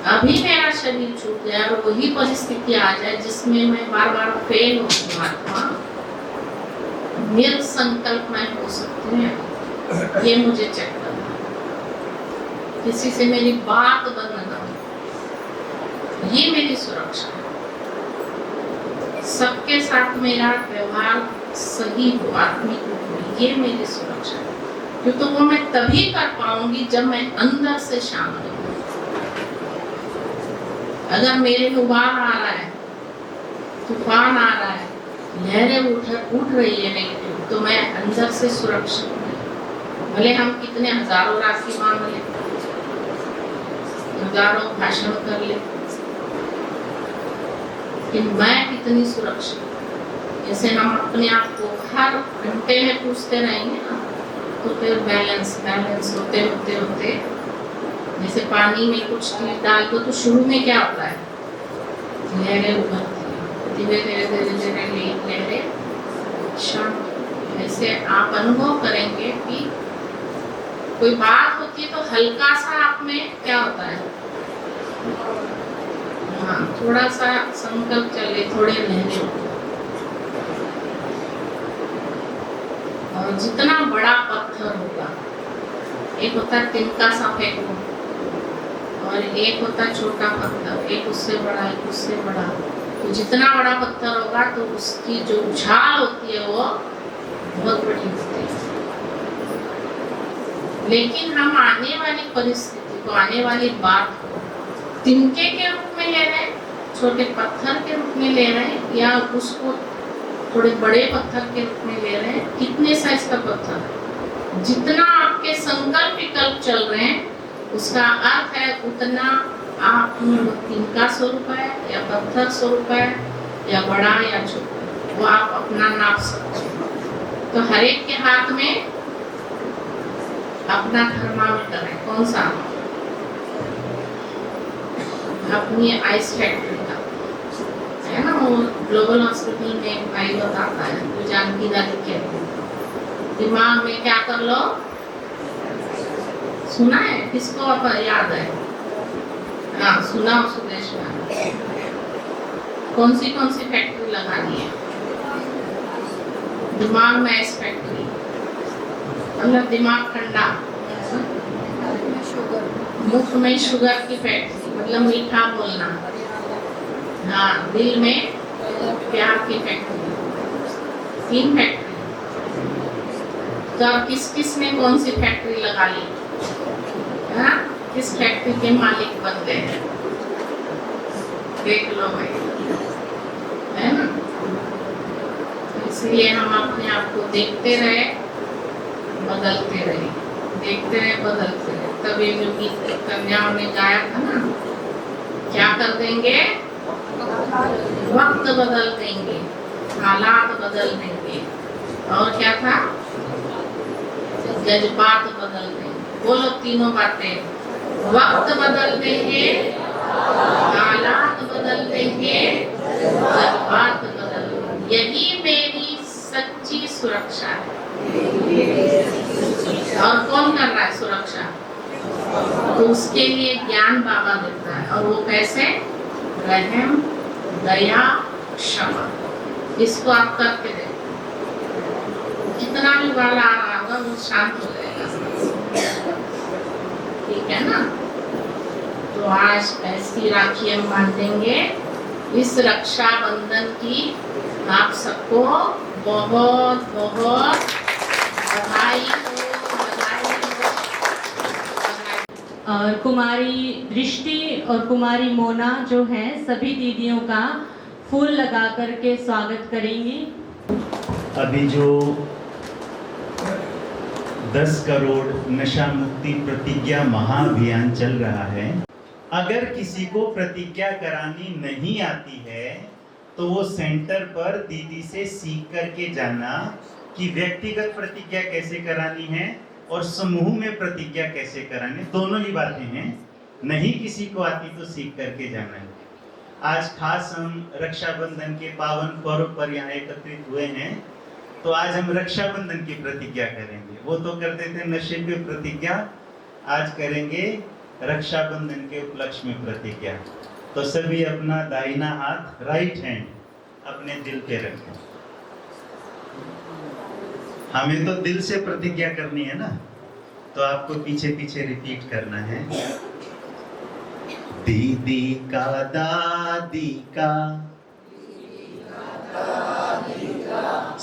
अभी मेरा शरीर छूट गया और वही परिस्थिति आ जाए जिसमें मैं बार फेल हो आत्मा, निर्संकल्प मैं हो सकती हूँ। ये मुझे चेक करना, किसी से मेरी बात बंद न हो, ये मेरी सुरक्षा है। सबके साथ मेरा व्यवहार सही हो, आत्मिक हो, ये मेरी सुरक्षा है। क्योंकि वो मैं तभी कर पाऊंगी जब मैं अंदर से शांत हूँ। अगर मेरे में उबाल आ रहा है, तूफान आ रहा है, लहरें उठ रही है नेगेटिव, तो मैं अंदर से सुरक्षित हूँ। भले हम कितने हजारों राशि मांग ले, हजारों भाषण कर ले, लेकिन मैं कितनी सुरक्षित हूँ। जैसे हम अपने आप को हर घंटे में पूछते रहेंगे ना, तो फिर बैलेंस होते जैसे पानी में कुछ चीज डाल दो तो शुरू में क्या होता है, लहरें उभरती है, धीरे धीरे लहरें शांत। ऐसे आप अनुभव करेंगे कि कोई बात होती है तो हल्का सा आप में क्या होता है, हाँ थोड़ा सा संकल्प चले, थोड़े लहरें। और जितना बड़ा पत्थर होगा, एक होता है तिनका सा फेंको और एक होता है छोटा पत्थर, एक उससे बड़ा, एक उससे बड़ा। तो जितना बड़ा पत्थर होगा तो उसकी जो उछाल होती है वो बहुत बड़ी होती है। लेकिन हम आने वाली परिस्थिति को, आने वाली बात को तिनके के रूप में ले रहे हैं, छोटे पत्थर के रूप में ले रहे हैं, या उसको थोड़े बड़े पत्थर के रूप में ले रहे हैं। कितने साइज का पत्थर है, जितना आपके संकल्प विकल्प चल रहे हैं उसका अर्थ है उतना आप तिनका स्वरूप है या पत्थर स्वरूप है या बड़ा या छोटा, वो आप अपना नाप सकते हैं। तो हर एक के हाथ में अपना थर्मामीटर है, कौन सा, अपनी आइस फैक्ट्री का है ना। वो ग्लोबल हॉस्पिटल में एक भाई बताता है, जो जानकी दादी कहते हैं, दिमाग में क्या कर लो, सुना है, किसको अब याद है, हाँ सुना हो सुदेश में, कौन सी फैक्ट्री लगानी है, दिमाग में आइस फैक्ट्री मतलब दिमाग ठंडा, मुख में शुगर की फैक्ट्री मतलब मीठा बोलना, हाँ दिल में प्यार की फैक्ट्री, 3 फैक्ट्री। तो अब किस किस ने कौन सी फैक्ट्री लगा ली, हाँ किस फैक्ट्री के मालिक बन गए हैं, देख लो भाई, है ना। इसलिए हम अपने आप को देखते रहे, बदलते रहे, देखते रहे, बदलते रहे। तब ये जो गीत कन्याओं ने गाया था ना, क्या कर देंगे, वक्त बदल देंगे, हालात बदल देंगे, और क्या था, जज्बात बदल देंगे। बोलो तीनों बातें, वक्त बदल देंगे, हालात बदल देंगे, जज्बात बदल देंगे। यही मेरी सच्ची सुरक्षा है। और कौन कर रहा है सुरक्षा, तो उसके लिए ज्ञान बाबा देता है। और वो कैसे, रहम, दया, क्षमा, इसको आप करके देखो, जितना भी वाला आ रहा होगा वो शांत हो जाएगा, ठीक है ना। तो आज ऐसी राखी हम बांधेंगे। इस रक्षा बंधन की आप सबको बहुत बहुत बधाई हो, बधाई हो। और कुमारी दृष्टि और कुमारी मोना जो हैं सभी दीदियों का फूल लगा करके स्वागत करेंगी। अभी जो 10 करोड़ नशा मुक्ति प्रतिज्ञा महाअभियान चल रहा है, अगर किसी को प्रतिज्ञा करानी नहीं आती है तो वो सेंटर पर दीदी से सीख करके जाना कि व्यक्तिगत प्रतिज्ञा कैसे करानी है और समूह में प्रतिज्ञा कैसे करानी, दोनों ही बातें हैं। नहीं किसी को आती तो सीख करके जाना है। आज खास हम रक्षाबंधन के पावन पर्व पर यहाँ एकत्रित हुए हैं, तो आज हम रक्षाबंधन की प्रतिज्ञा करेंगे। वो तो करते थे नशे पे प्रतिज्ञा, आज करेंगे रक्षाबंधन के उपलक्ष्य में प्रतिज्ञा। तो सभी अपना दाहिना हाथ, राइट हैंड अपने दिल पे रखें। हमें तो दिल से प्रतिज्ञा करनी है ना, तो आपको पीछे पीछे रिपीट करना है। दीदी का दादी का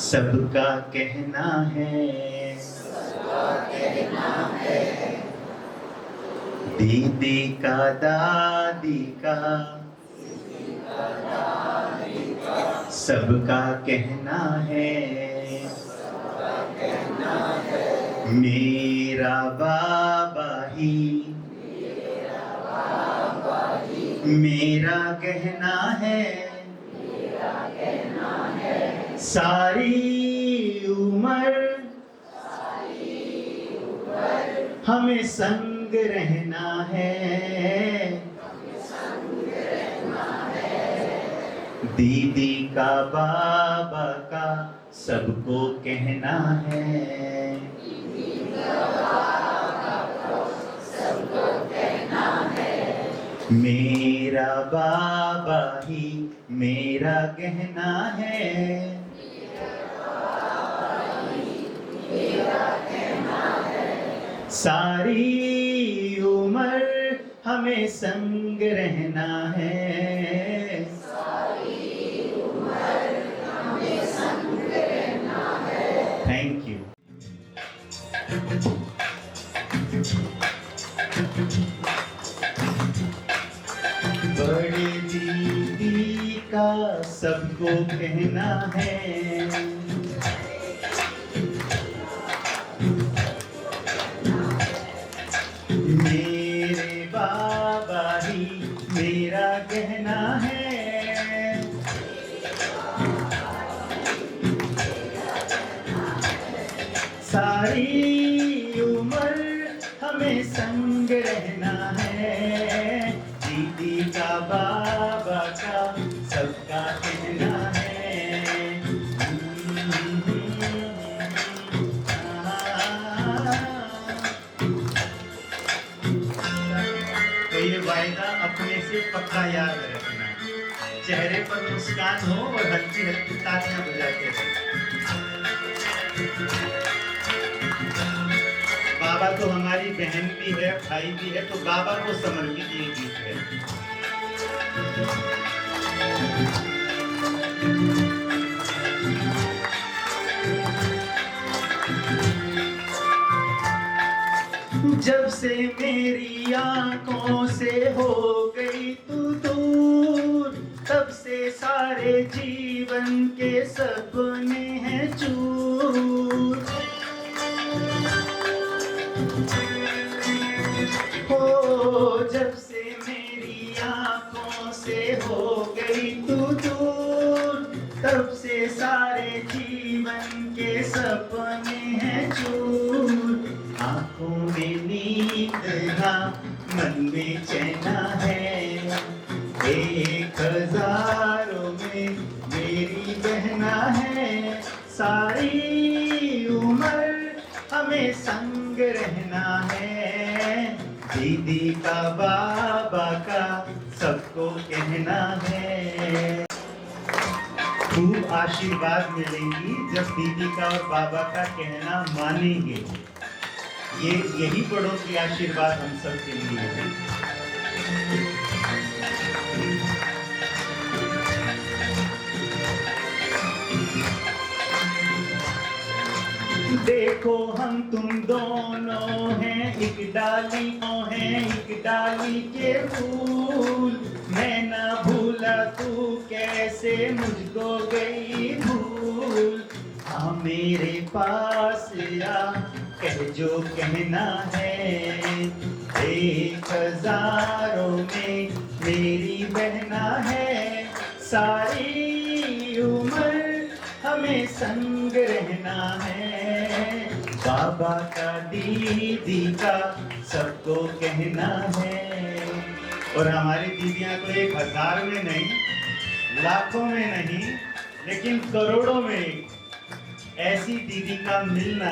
सबका कहना है, दीदी का दादी का सबका कहना है, मेरा बाबा ही मेरा कहना है, सारी उम्र हमें संग रहना है, दीदी का बाबा का सबको कहना है, मेरा बाबा ही मेरा कहना है, सारी उम्र हमें संग रहना है, थैंक यू। बड़े दीदी का सबको कहना है, मेरे बाबा ही मेरा कहना है, सारी उम्र हमें संग रहना है, दीदी का बाबा का सबका कहना है। तो ये वायदा अपने से पक्का याद रखना, चेहरे पर मुस्कान हो और हल्की हल्की तालियां बजाते रहो। बाबा तो हमारी बहन भी है, भाई भी है, तो बाबा को समर्पित ये गीत है। जब से मेरी आंखों से हो गई तू दूर, तब से सारे जीवन के सपने हैं चूर। हो जब से मेरी आंखों से हो गई तू दूर, तब से सारे जीवन के सपने हैं चूर। आंखों में नींद ना, मन में चैना है, 1000 में मेरी बहना है। सारी उम्र हमें संग रहना है, दीदी का बाबा का सबको कहना है। खूब आशीर्वाद मिलेंगी जब दीदी का और बाबा का कहना मानेंगे। यही बड़ों की आशीर्वाद हम सब के लिए है। देखो हम तुम दोनों हैं एक डाली हैं, एक डाली के फूल। मैं ना भूला तू कैसे मुझको गई भूल। हाँ मेरे पास आ, कह जो कहना है, 1000 में मेरी बहना है। सारी उम्र हमें संग रहना है, बाबा का दीदी का सबको कहना है। और हमारी दीदियां तो 1000 में नहीं, लाखों में नहीं, लेकिन करोड़ों में ऐसी दीदी का मिलना,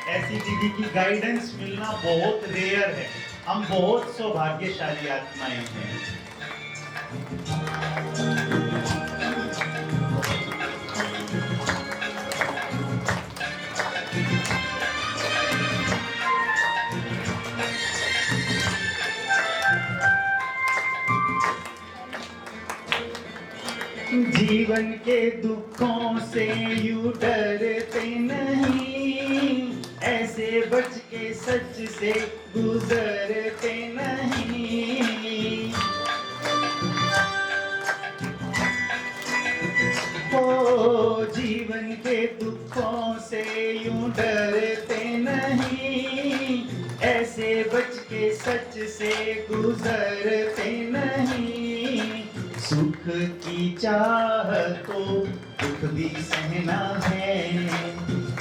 ऐसी दीदी की गाइडेंस मिलना बहुत रेयर है। हम बहुत सौभाग्यशाली आत्माएं हैं। जीवन के दुखों से यूं डरते नहीं, ऐसे बच के सच से गुजरते नहीं। ओ जीवन के दुखों से यूं डरते नहीं, ऐसे बच के सच से गुजरते नहीं। सुख की चाह तो दुख भी सहना है,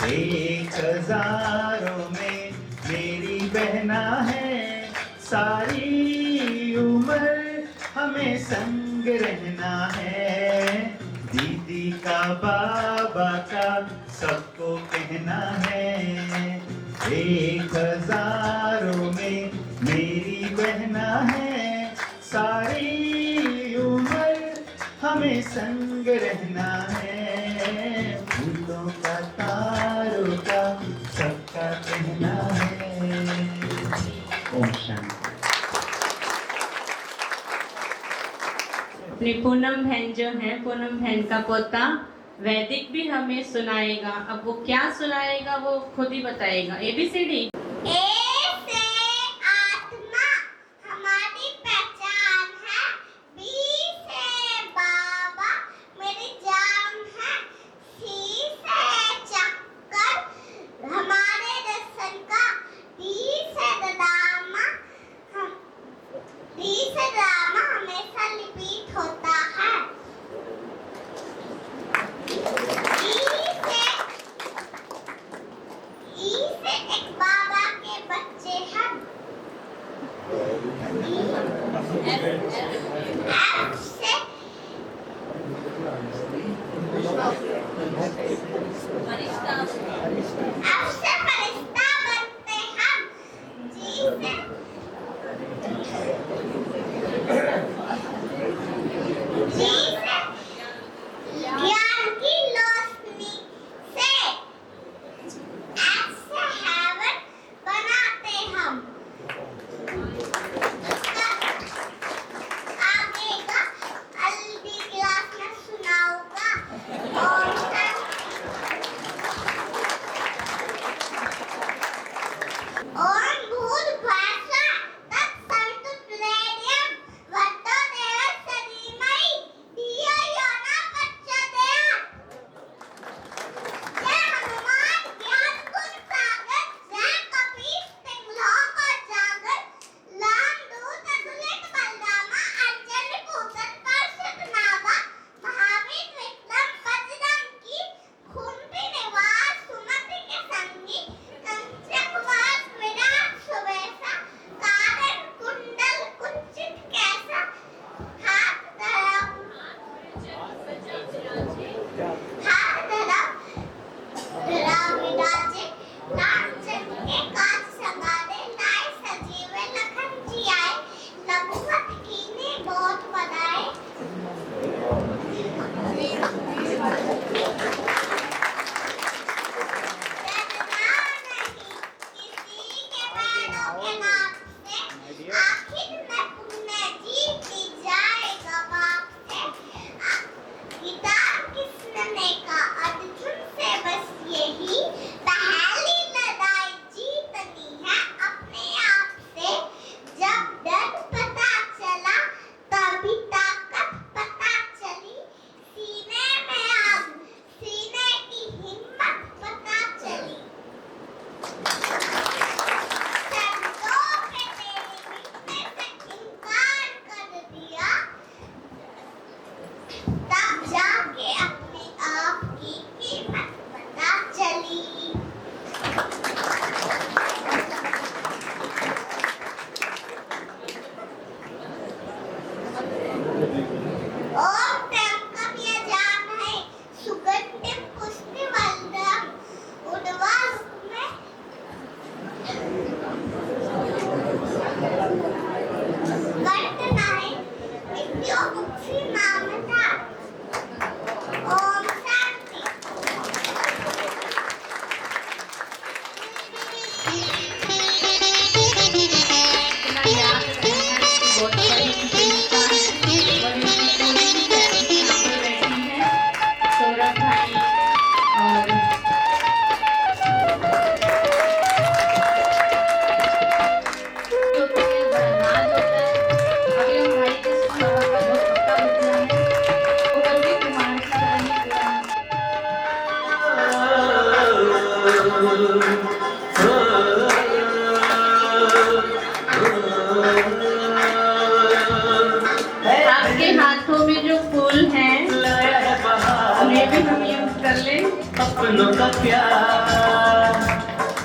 1000 में मेरी बहना है। सारी उम्र हमें संग रहना है, दीदी का बाबा का सबको कहना है। 1000 में मेरी बहना है। सारी उम्र हमें संग रहना है, फूलों का तारों का सबका कहना है। ओम शांति। अपनी पूनम बहन जो है, पूनम बहन का पोता वैदिक भी हमें सुनाएगा। अब वो क्या सुनाएगा वो खुद ही बताएगा। ABCD। एक बाबा अपनों का प्यार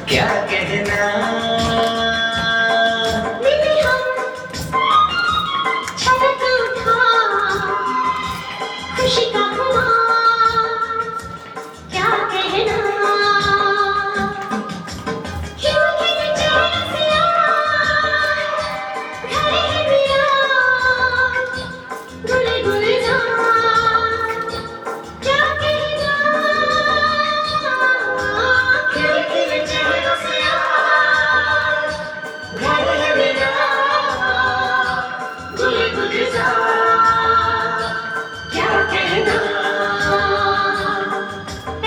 क्या कहना। मिले हम छलक उठा खुशी का खुमार क्या कहना। क्यों ये चैन से घर है मेरा गुले गुलजार क्या कहना। क्यों ये चैन से घर है मेरा गुले गुलजार क्या कहना।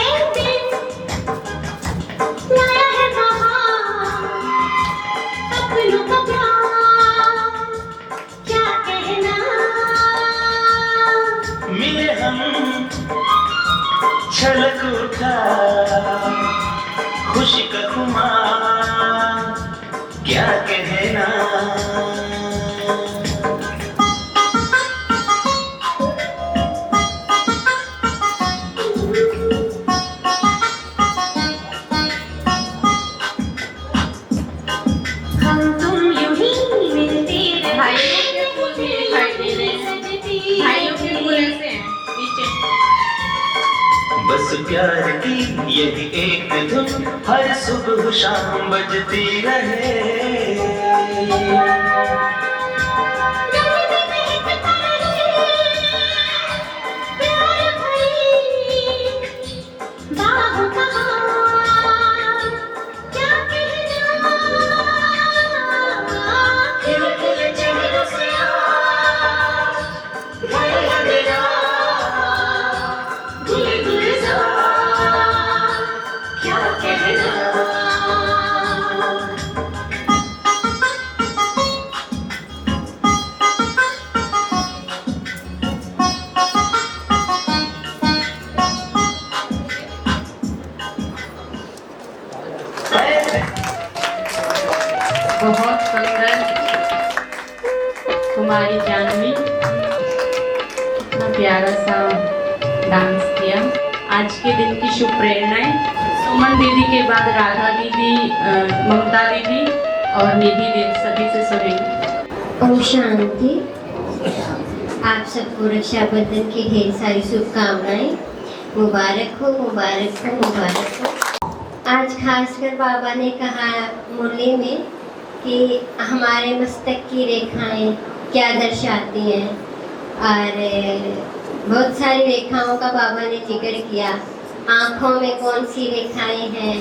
एक दिन लाया है बहार अपनों का प्यार क्या कहना। मिले हम छलक उठा खुशी का खुमार क्या कहना। हम तुम यूं ही मिलते रहे। भाइयों के फूल भी दिखाई दे रहे हैं। भाइयों के फूल ऐसे हैं नीचे। बस प्यार की यही एक धुन हर सुबह शाम बजती रहे। बाहों का हार क्या कहना। खिल खिल चेहरों से घर है मेरा गुले गुलजार क्या कहना। बहुत सुंदर कुमारी जानवी इतना प्यारा सा डांस किया। आज के दिन की शुभ प्रेरणाएं सुमन दीदी के बाद राधा दीदी, ममता दीदी और निधि दीदी सभी से सुनेंगे। ओम शांति। आप सबको रक्षाबंधन की ढेर सारी शुभकामनाएं। मुबारक हो, मुबारक हो, मुबारक हो। आज खासकर बाबा ने कहा मुरली में कि हमारे मस्तक की रेखाएं क्या दर्शाती हैं, और बहुत सारी रेखाओं का बाबा ने जिक्र किया। आँखों में कौन सी रेखाएं हैं,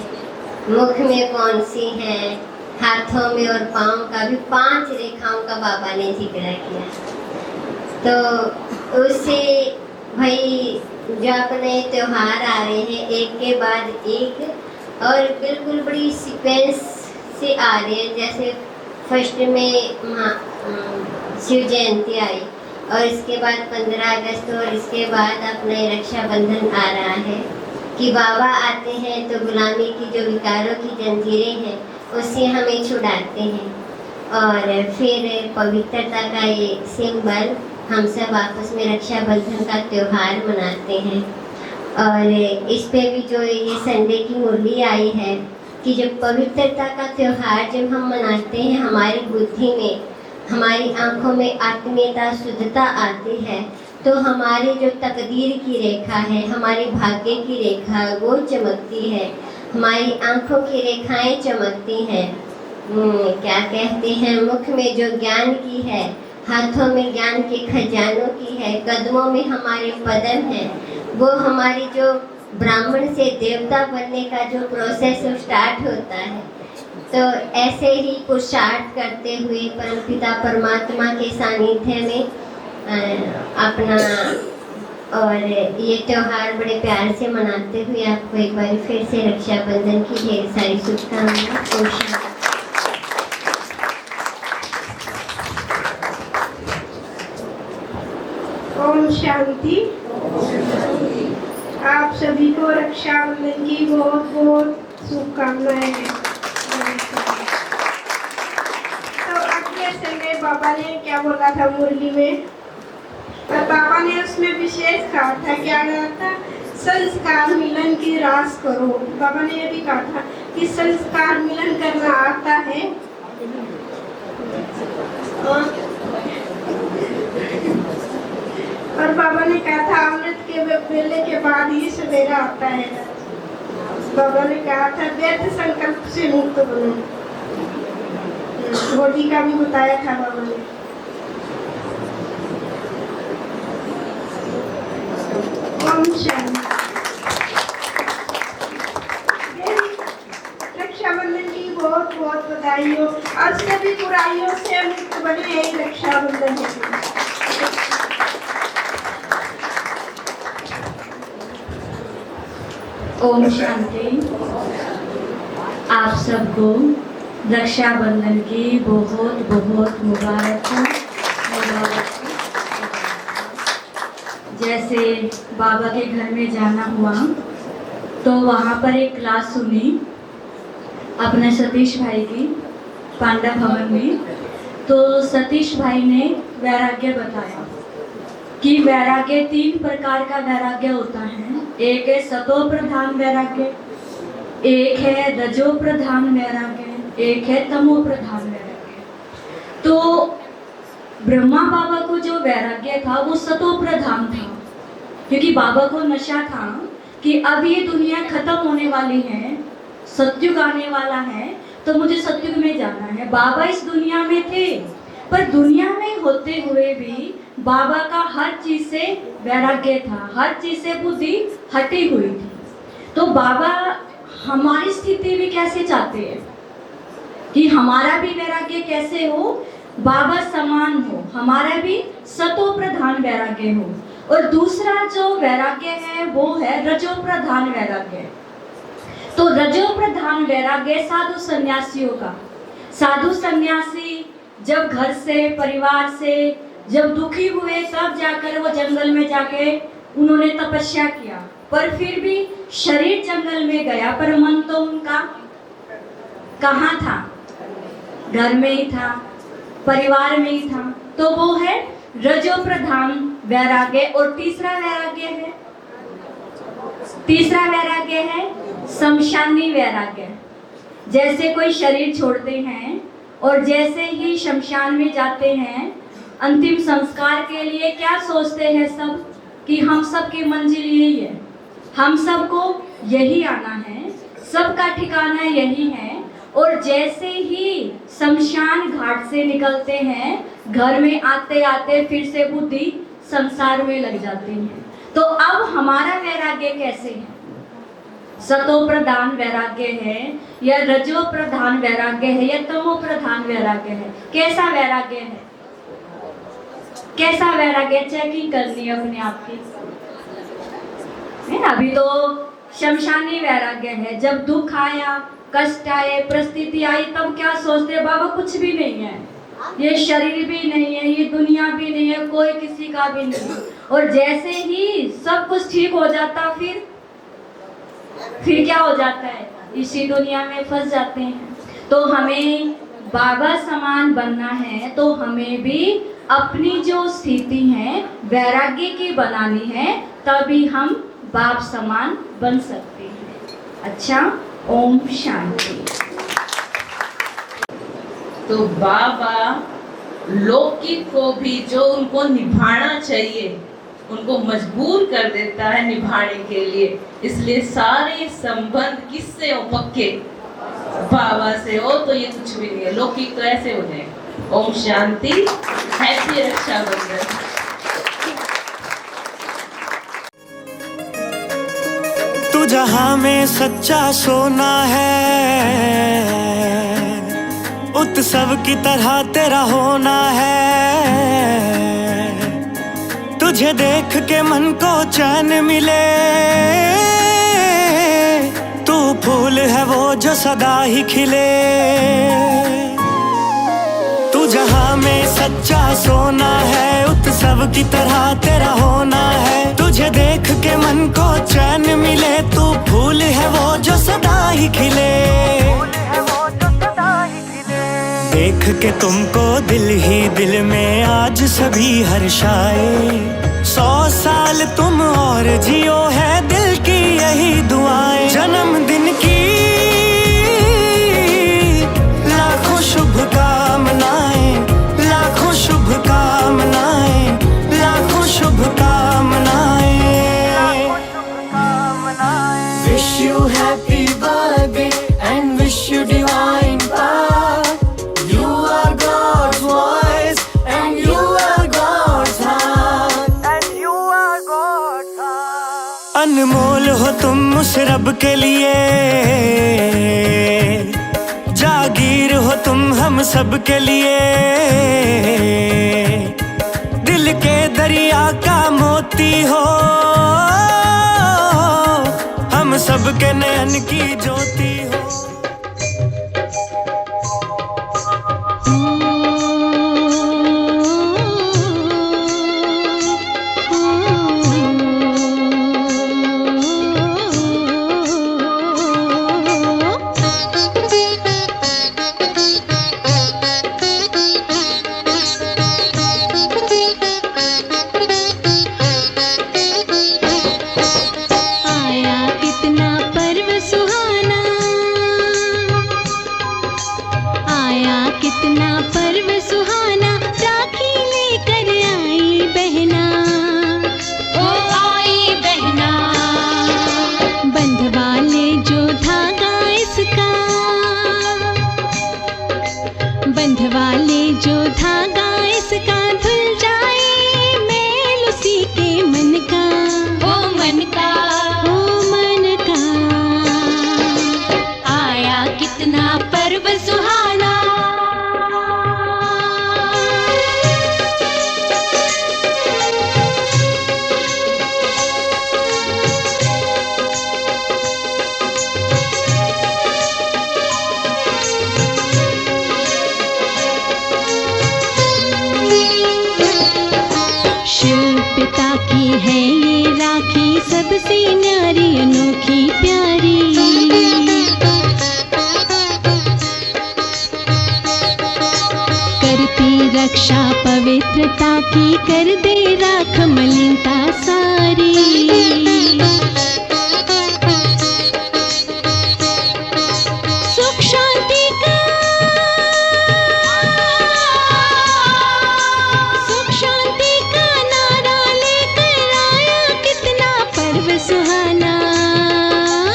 मुख में कौन सी हैं, हाथों में और पाँव का भी 5 रेखाओं का बाबा ने जिक्र किया। तो उससे भाई जो अपने त्योहार आ रहे हैं एक के बाद एक, और बिल्कुल बड़ी सीक्वेंस से आ रहे हैं। जैसे फर्स्ट में शिव जयंती आई, और इसके बाद 15 अगस्त, और इसके बाद अपने रक्षाबंधन आ रहा है कि बाबा आते हैं तो गुलामी की जो विकारों की जंजीरें हैं उससे हमें छुड़ाते हैं, और फिर पवित्रता का ये सिंबल हम सब आपस में रक्षाबंधन का त्यौहार मनाते हैं। और इस पे भी जो ये संडे की मुरली आई है कि जब पवित्रता का त्यौहार जब हम मनाते हैं, हमारी बुद्धि में, हमारी आँखों में आत्मीयता, शुद्धता आती है, तो हमारी जो तकदीर की रेखा है, हमारी भाग्य की रेखा वो चमकती है, हमारी आँखों की रेखाएं चमकती हैं। क्या कहते हैं, मुख में जो ज्ञान की है, हाथों में ज्ञान के खजानों की है, कदमों में हमारे पदम है, वो हमारी जो ब्राह्मण से देवता बनने का जो प्रोसेस स्टार्ट होता है। तो ऐसे ही पुरुषार्थ करते हुए परमपिता परमात्मा के सानिध्य में अपना और ये त्यौहार बड़े प्यार से मनाते हुए आपको एक बार फिर से रक्षाबंधन की ढेर सारी शुभकामनाएं। ओम शांति। आप सभी को रक्षाबंधन की बहुत बहुत शुभकामनाएं हैं। तो अगले संडे बाबा ने क्या बोला था मुरली में, और बाबा ने उसमें विशेष कहा था, क्या कहा था, संस्कार मिलन की रास करो। बाबा ने ये भी कहा था कि संस्कार मिलन करना आता है और बाबा ने कहा था अमृत के वेले के बाद ही सवेरा आता है। बाबा ने कहा था व्यर्थ संकल्प से मुक्त बनो। होली का भी बताया था बाबा ने। ओम शांति। रक्षाबंधन की बहुत बहुत बधाई हो और सभी बुराइयों से मुक्त बने। यही रक्षाबंधन है। ओम शांति। आप सबको रक्षाबंधन की बहुत बहुत मुबारक हो। जैसे बाबा के घर में जाना हुआ तो वहाँ पर एक क्लास सुनी अपने सतीश भाई की पांडव भवन में। तो सतीश भाई ने वैराग्य बताया कि वैराग्य 3 प्रकार का वैराग्य होता है। एक है सतो प्रधान वैराग्य, एक है रजो प्रधान वैराग्य, एक है तमो प्रधान वैराग्य। तो ब्रह्मा बाबा को जो वैराग्य था वो सतो प्रधान था, क्योंकि बाबा को नशा था कि अब ये दुनिया खत्म होने वाली है, सतयुग आने वाला है, तो मुझे सतयुग में जाना है। बाबा इस दुनिया में थे, पर दुनिया में होते हुए भी बाबा का हर चीज से वैराग्य था, हर चीज से बुद्धि हटी हुई थी। तो बाबा हमारी स्थिति भी कैसे चाहते हैं कि हमारा भी वैराग्य कैसे हो, बाबा समान हो, हमारा भी सतो प्रधान वैराग्य हो। और दूसरा जो वैराग्य है वो है रजो प्रधान वैराग्य। तो रजो प्रधान वैराग्य साधु सन्यासियों का। साधु सन्यासी जब घर से परिवार से जब दुखी हुए तब जाकर वो जंगल में जाके उन्होंने तपस्या किया, पर फिर भी शरीर जंगल में गया पर मन तो उनका कहाँ था, घर में ही था, परिवार में ही था। तो वो है रजो प्रधान वैराग्य। और तीसरा वैराग्य है शमशानी वैराग्य। जैसे कोई शरीर छोड़ते हैं और जैसे ही शमशान में जाते हैं, अंतिम संस्कार के लिए क्या सोचते हैं सब कि हम सब की मंजिल यही है, हम सबको यही आना है, सबका ठिकाना यही है। और जैसे ही शमशान घाट से निकलते हैं, घर में आते आते फिर से बुद्धि संसार में लग जाती है। तो अब हमारा वैराग्य कैसे है? सतो प्रधान वैराग्य है या रजो प्रधान वैराग्य है या तमो प्रधान वैराग्य है? कैसा वैराग्य है? कैसा वैराग्य? चेकिंग करनी है अपने आप की, है ना। अभी तो शमशानी वैराग्य है। जब दुख आया, कष्ट आए, परिस्थिति आई, तब क्या सोचते हैं? बाबा कुछ भी नहीं है, ये शरीर भी नहीं है, ये दुनिया भी नहीं है, कोई किसी का भी नहीं। और जैसे ही सब कुछ ठीक हो जाता फिर क्या हो जाता है? इसी दुनिया में फंस जाते हैं। तो हमें बाबा समान बनना है तो हमें भी अपनी जो स्थिति है वैराग्य की बनानी है, तभी हम बाप समान बन सकते हैं। अच्छा, ओम शांति। तो बाबा लौकिक को भी जो उनको निभाना चाहिए उनको मजबूर कर देता है निभाने के लिए। इसलिए सारे संबंध किससे हो? पक्के बाबा से हो, तो ये कुछ भी नहीं है। लौकिक तो ऐसे हो जाए। ओम शांति। हैप्पी रक्षाबंधन। तू जहां में सच्चा सोना है, उत्सव की तरह तेरा होना है। तुझे देख के मन को चैन मिले, तू फूल है वो जो सदा ही खिले। तू जहां में सच्चा सोना है, उत्सव की तरह तेरा होना है। तुझे देख के मन को चैन मिले, तू फूल है वो जो सदा ही खिले। देख के तुमको दिल ही दिल में आज सभी हर्षाए। 100 साल तुम और जियो है दिल अनमोल हो तुम उस रब के लिए, जागीर हो तुम हम सब के लिए, दिल के दरिया का मोती हो, हम सब के नयन की ज्योति हो। सबसे न्यारी अनोखी प्यारी, करती रक्षा पवित्रता की, कर दे राख मलिनता सारी। सुख शांति का नारा लेकर आया कितना पर्व सुहाना,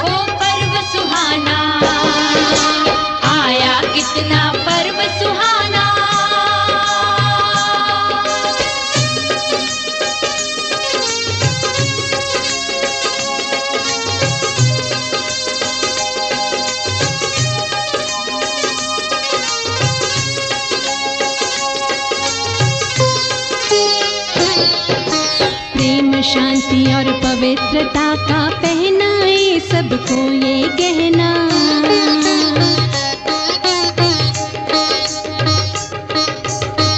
ओ पर्व सुहाना, आया कितना पर्व सुहाना। प्रेम शांति और पवित्रता का पहनाए सबको ये गहना,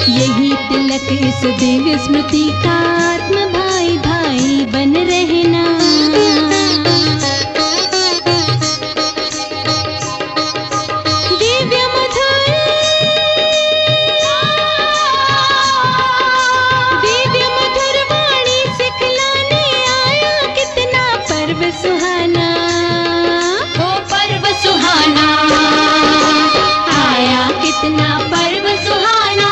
यही तिलक इस दिव्य स्मृति का, आत्म भाई भाई बन रहना। दिव्य मधुर वाणी सिखलाने आया कितना पर्व सुहाना, ओ पर्व सुहाना, आया कितना पर्व सुहाना।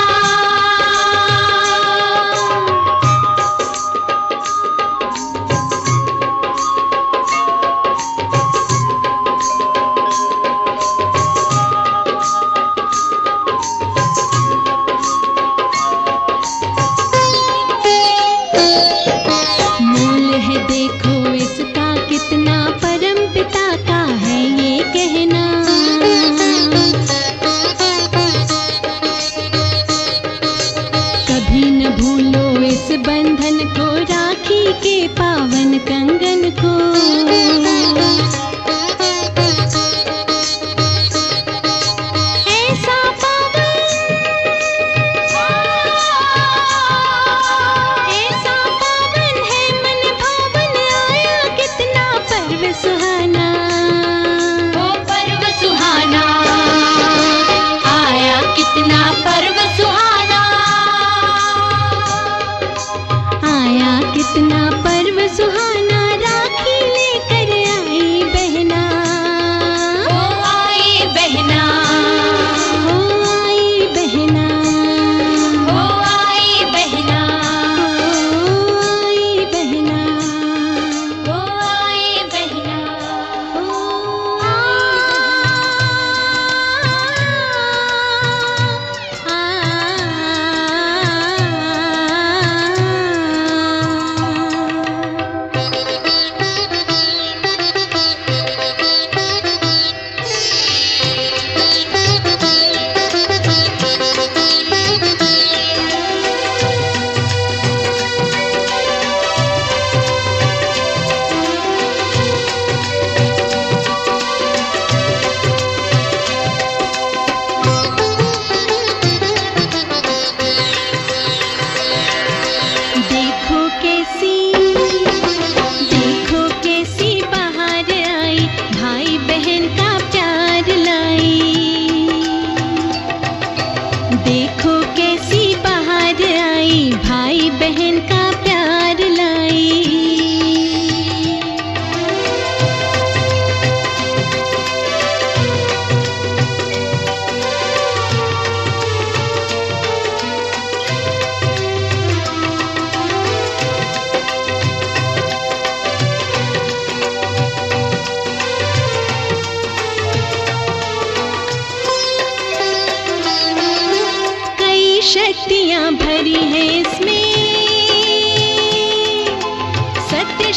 मूल है देखो इसका कितना, परम पिता का है ये कहना। कभी न भूलो इस बंधन को, राखी के पावन कंगन को। ऐसा पावन है मन भावन, आया कितना पर्व सुहाना, ओ पर्व सुहाना, आया कितना पर्व सुहाना, आया कितना पर्व सुहाना। राखी लेकर आई बहना, ओ आई बहना, ओ आई बहना, ओ आई बहना, ओ आई बहना, ओ आई बहना, ओ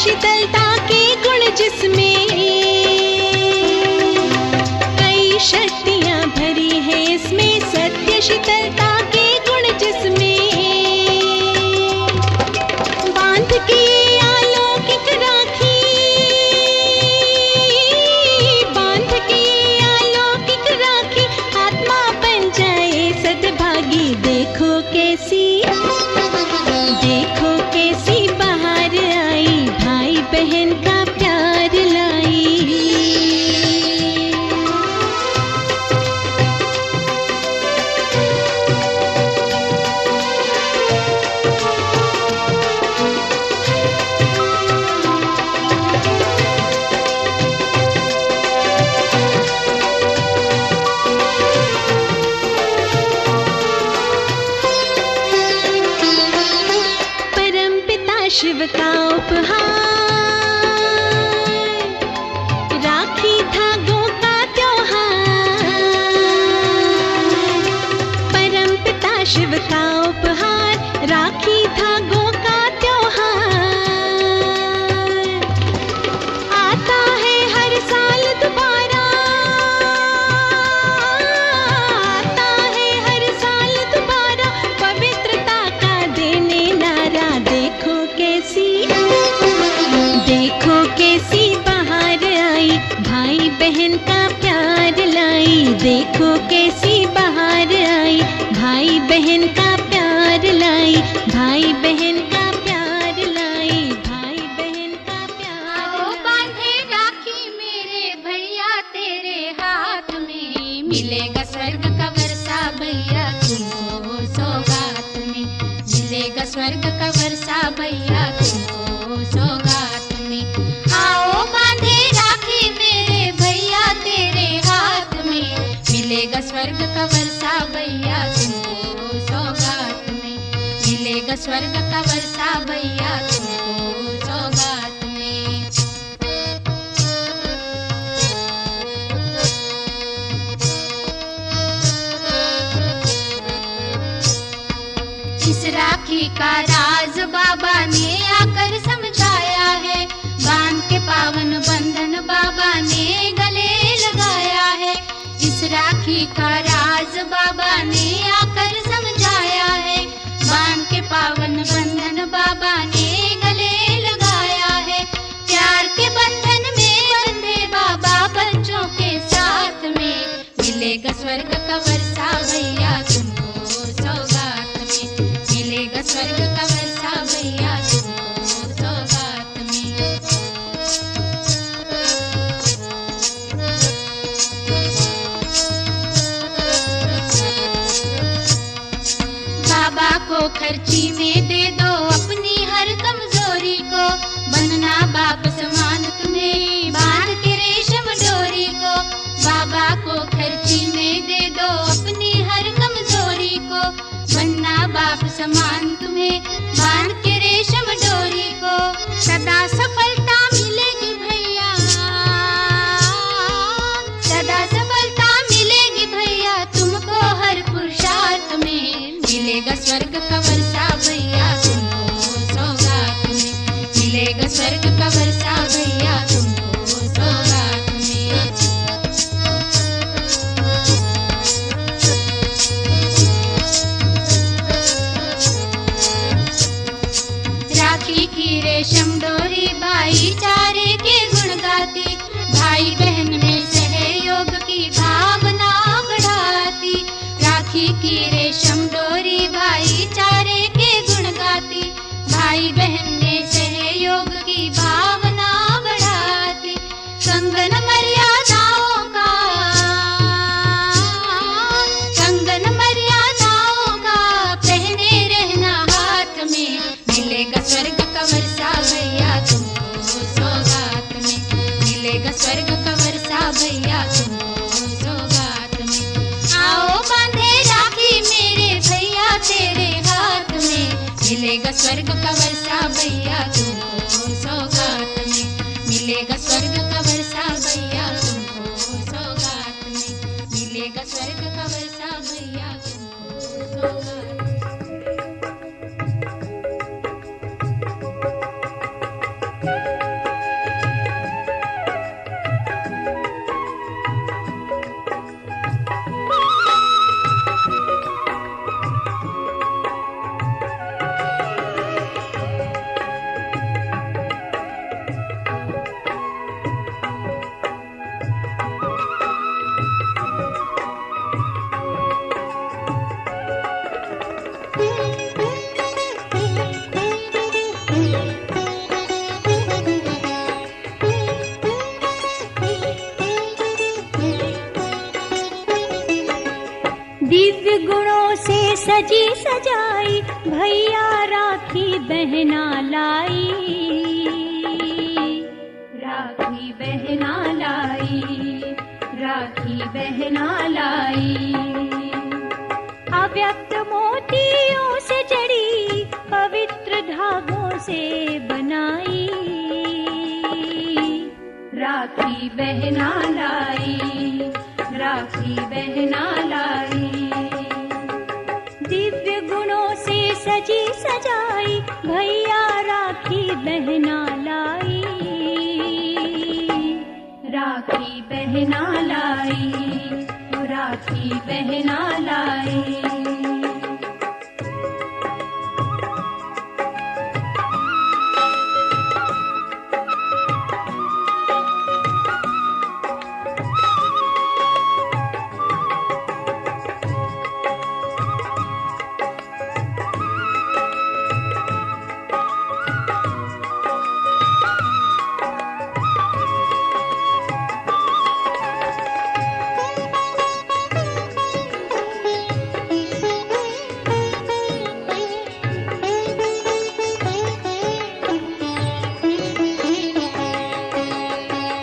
शीतलता के गुण जिसमें, कई शक्तियां भरी है इसमें, सत्य शीतलता के गुण जिसमें, बांध के अलौकिक राखी, बांध के अलौकिक राखी, आत्मा बन जाए सद्भागी। देखो कैसी, देखो कैसी बाहर आई, भाई बहन का प्यार लाई। परमपिता शिव का उपहार, राखी धागों का त्योहार। परमपिता शिव का उपहार, राखी धागों का त्योहार, आता है हर साल दोबारा, आता है हर साल दोबारा, पवित्रता का देने नारा। देखो कैसी, देखो कैसी बाहर आई, भाई बहन का प्यार लाई। देखो कैसी बाहर आई, भाई बहन का प्यार लाई, भाई बहन का प्यार लाई, भाई बहन का प्यार। बांधे राखी मेरे भैया तेरे हाथ में, मिलेगा स्वर्ग का वर्षा भैया तुमको सौगात में, मिलेगा स्वर्ग का वर्षा भैया तुमको सौगात में। आओ बांधे राखी मेरे भैया तेरे हाथ में, मिलेगा स्वर्ग का वर्षा भैया तुमको सौगात में, मिलेगा स्वर्ग का वर्षा भैया तुमको सौगात में। इस राखी का राज बाबा ने आकर समझाया है, बांध के पावन बंधन बाबा ने गले लगाया है। इस राखी का राज बाबा ने आकर समझाया है, बांध के पावन बंधन बाबा ने गले लगाया है। प्यार के बंधन में बंधे बाबा बच्चों के साथ में, मिलेगा स्वर्ग का वर्षा भैया तुमको सौगात में, मिलेगा स्वर्ग का वर्षा भैया तुमको सौगात में। बाबा को खर्ची में दे दो अपनी हर कमजोरी को, बनना बाप समान तुम्हें बांध के रेशम डोरी को। बाबा को खर्ची में दे दो अपनी हर कमजोरी को, बनना बाप समान तुम्हें बांध के रेशम डोरी को। सदा सफलता मिलेगी भैया, सदा सफलता मिलेगी भैया तुमको हर पुरुषार्थ में, मिलेगा स्वर्ग का वर्षा भैया तुमको सौगात में, मिलेगा स्वर्ग का वर्षा भैया तुमको सौगात में। राखी की रेशम डोरी भाईचारे के गुण गाती, भाई बहन में सहयोग की भावना बढ़ाती। राखी की रेशम डोरी भाईचारे के गुण गाती, भाई बहन में सहयोग की भावना बढ़ाती। कंगन मर्यादाओं का, कंगन मर्यादाओं का पहने रहना हाथ में, मिलेगा स्वर्ग का वर्षा भैया तुमको सौगात में, मिलेगा स्वर्ग का वर्षा भैया तुमको सौगात में। आओ बांधे राखी मेरे भैया तेरे हाथ में, मिलेगा स्वर्ग का वर्षा भैया तुमको सौगात में, मिलेगा स्वर्ग का वर्षा भैया तुमको सौगात में, मिलेगा स्वर्ग का वर्षा भैया तुमको सौगात में। सजी सजाई भैया राखी बहना लाई। राखी बहना लाई, राखी बहना लाई। अव्यक्त मोतियों से जड़ी पवित्र धागों से बनाई। राखी बहना लाई, राखी बहना लाई। दिव्य गुणों से सजी सजाई भैया राखी बहना लाई। राखी बहना लाई, राखी बहना लाई।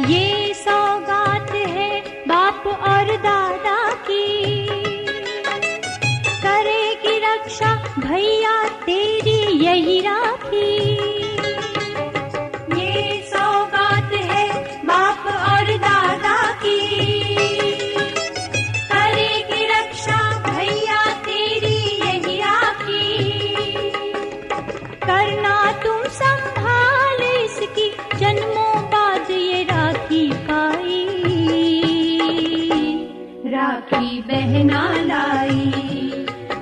ये सौगात है बाप और दादा की, करेगी रक्षा भैया तेरी यही राखी। ये सौगात है बाप और दादा की, करेगी रक्षा भैया तेरी यही राखी। करना तुम संभाल इसकी, जन्मों बाद ये राखी पाई। राखी बहना लाई,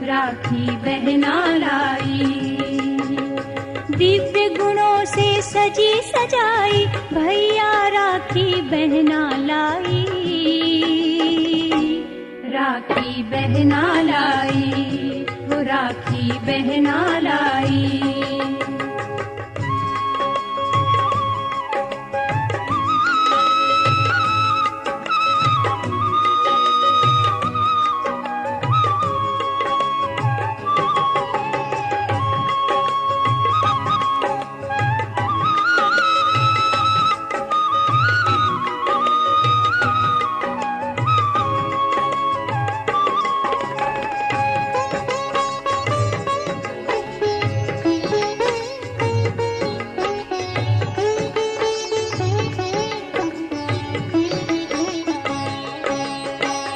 राखी बहना लाई। दिव्य गुणों से सजी सजाई भैया राखी बहना लाई। राखी बहना लाई, वो राखी बहना लाई।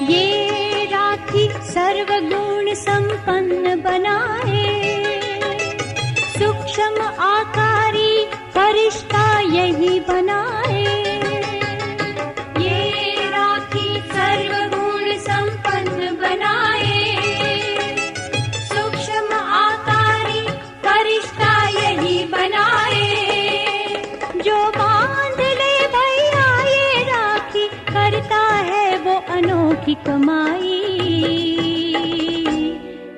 ये राखी सर्वगुण संपन्न बनाए, सूक्ष्म आकारी फरिश्ता यही बनाए। ये राखी सर्वगुण संपन्न बनाए, सूक्ष्म आकारी फरिश्ता यही बनाए। जो बांध ले भैया ये राखी, करता है वो अनोखी कमाई।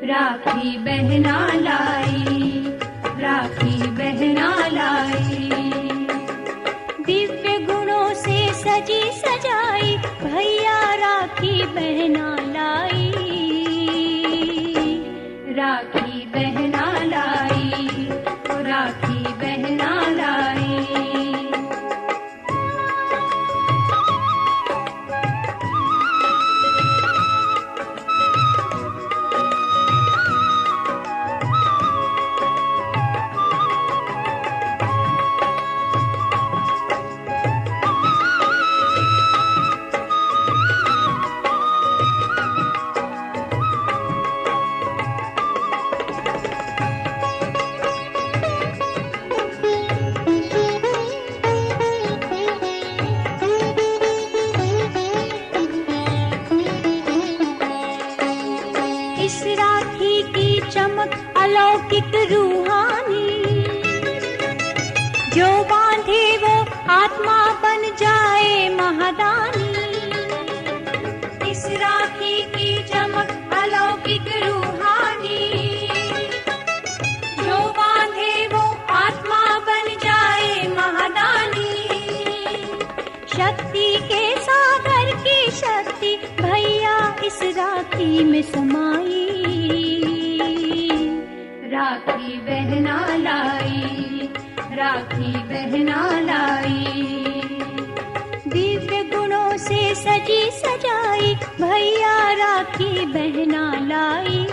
राखी बहना लाई, राखी बहना लाई। दिव्य गुणों से सजी सजाई भैया राखी बहना लाई। राखी बहना लाई, राखी बहना लाई। इस राखी की चमक अलौकिक रूहानी, जो बांधे वो आत्मा बन जाए महादानी। इस राखी की चमक अलौकिक रूहानी, जो बांधे वो आत्मा बन जाए महादानी। शक्ति के सागर की शक्ति भैया इस राखी में समाई। बहना लाई, राखी बहना लाई। दिव्य गुणों से सजी सजाई भैया राखी बहना लाई,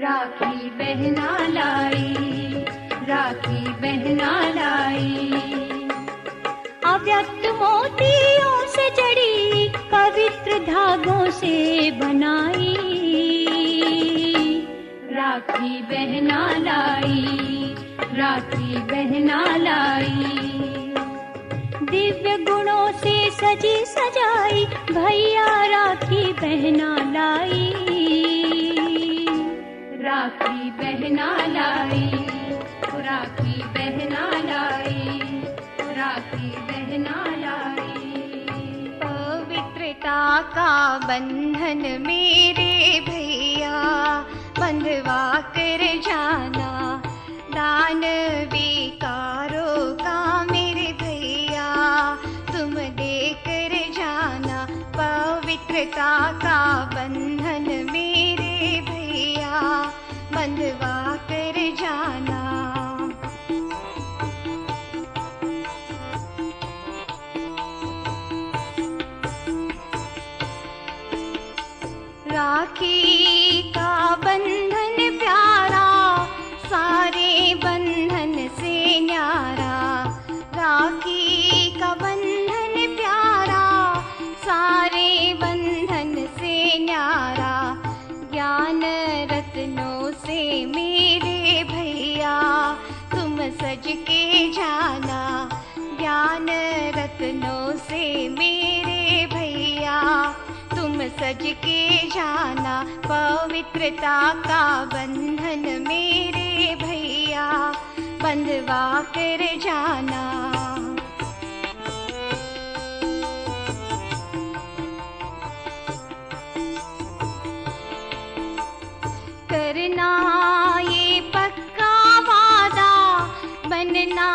राखी बहना लाई, राखी बहना लाई। अव्यक्त मोतियों से जड़ी पवित्र धागों से बनाई, राखी बहना लाई, राखी बहना लाई। दिव्य गुणों से सजी सजाई भैया राखी बहना लाई, राखी बहना लाई, राखी बहना लाई, राखी बहना लाई। पवित्रता का बंधन मेरे भैया बंधवा कर जाना, दान विकारों का मेरे भैया तुम देकर जाना। पवित्रता का बंधन मेरे भैया बंधवा कर जाना। राखी का बंधन प्यारा सारे बंधन से न्यारा, राखी का बंधन प्यारा सारे बंधन से न्यारा। ज्ञान रत्नों से मेरे भैया तुम सज के जाना, ज्ञान रत्नों से मेरे भैया तुम सज के जाना। पवित्रता का बंधन मेरे भैया बंधवा कर जाना। करना ये पक्का वादा बनना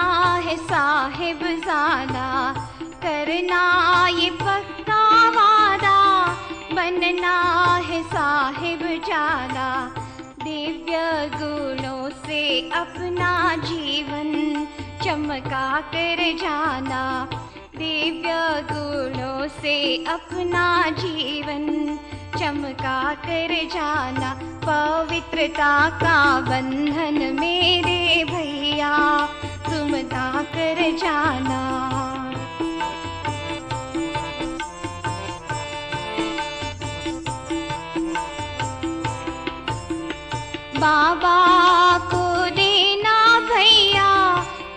है साहिब जादा, करना ये पक्का वादा बनना है साहिब जादा। दिव्य गुणों से अपना जीवन चमका कर जाना, दिव्य गुणों से अपना जीवन चमका कर जाना। पवित्रता का बंधन मेरे भैया तुम दा कर जाना। बाबा को देना भैया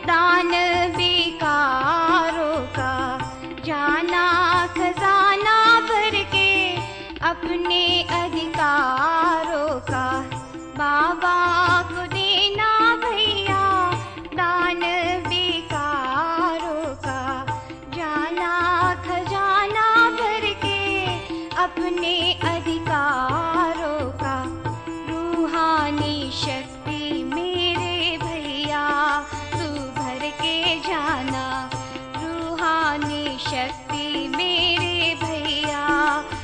दान विकारों का, जाना खजाना भर के अपने अधिकारों का। बाबा को देना भैया दान विकारों का, जाना खजाना भर के अपने अधिकारों का। रूहानी शक्ति मेरे भैया तू भर के जाना, रूहानी शक्ति मेरे भैया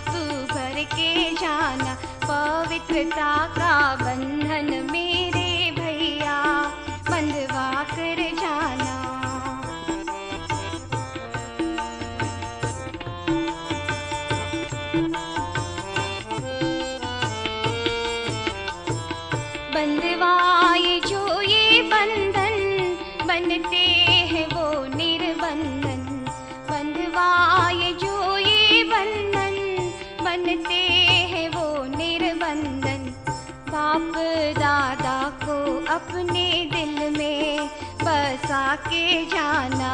तू भर के जाना। पवित्रता का बंधन मेरे भैया बंधवा कर जाना। बंधवाए जो ये बंधन बनते हैं वो निर्बंधन, बंधवाए जो ये बंधन बनते हैं वो निर्बंधन। बाप दादा को अपने दिल में बसा के जाना,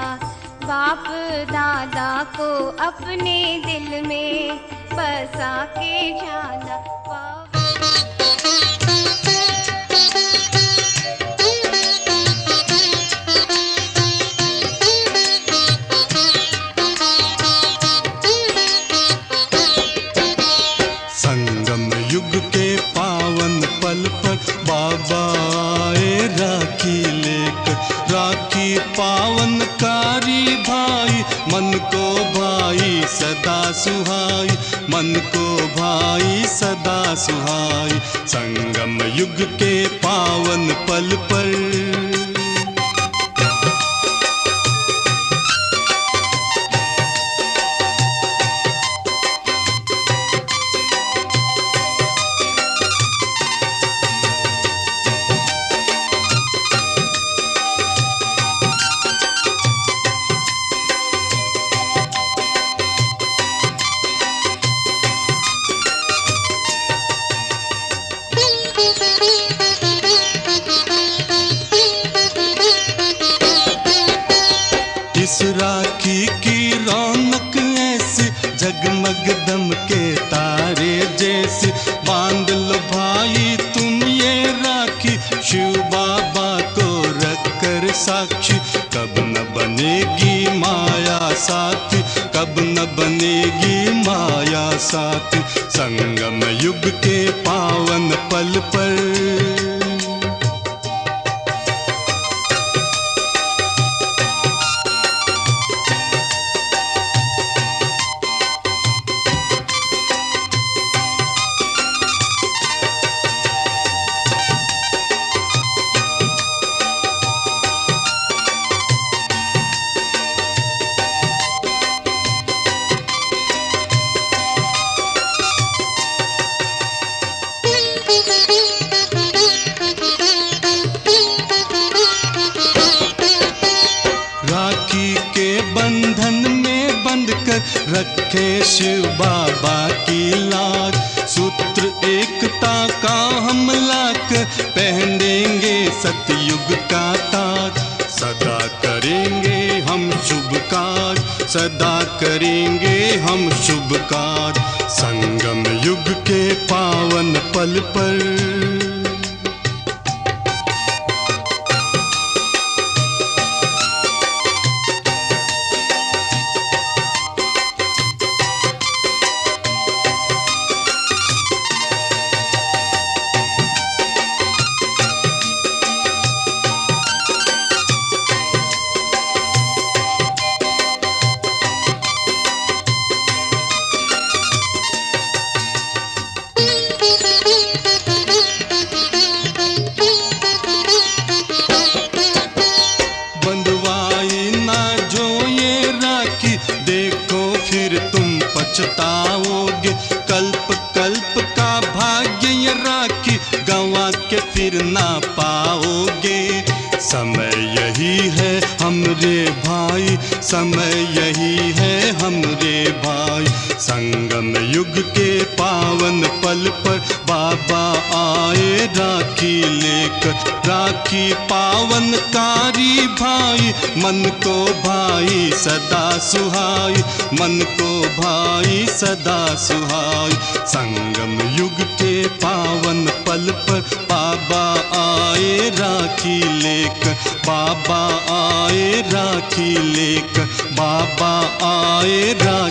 बाप दादा को अपने दिल में बसा के जाना। संगम युग के पावन पल पर बाबा आए राखी लेकर, राखी पावनकारी भाई मन को भाई भाई सदा सुहाई, मन को भाई सदा सुहाई। संगम युग के पावन पल पर इस राखी की रौनक ऐसी, जगमग दमके तारे जैसी। बांध लो भाई तुम ये राखी, शिव बाबा को रख कर साक्षी। कब न बनेगी माया साथी, कब न बनेगी माया साथी। संगम युग के पावन पल पर राखी के बंधन में बंधकर रखे शिव बाबा की लाज। सूत्र एकता का हम लाकर पहनेंगे सतयुग का ताज। सदा करेंगे हम शुभ काज, सदा करेंगे हम शुभ काज। संगम युग के पावन पल पर पछताओगे। कल्प कल्प का भाग्य ये राखी गंवा के फिर ना पाओगे। समय यही है हमरे भाई, समय यही है हमरे भाई। संगम युग के पावन पल पर बाबा आए राखी लेकर। राखी पावनकारी भाई, मन को भाई सदा सुहाई, मन को भाई सदा सुहाई। संगम युग के पावन पल पर बाबा आए राखी लेकर, बाबा आए राखी लेकर, बाबा आए राखी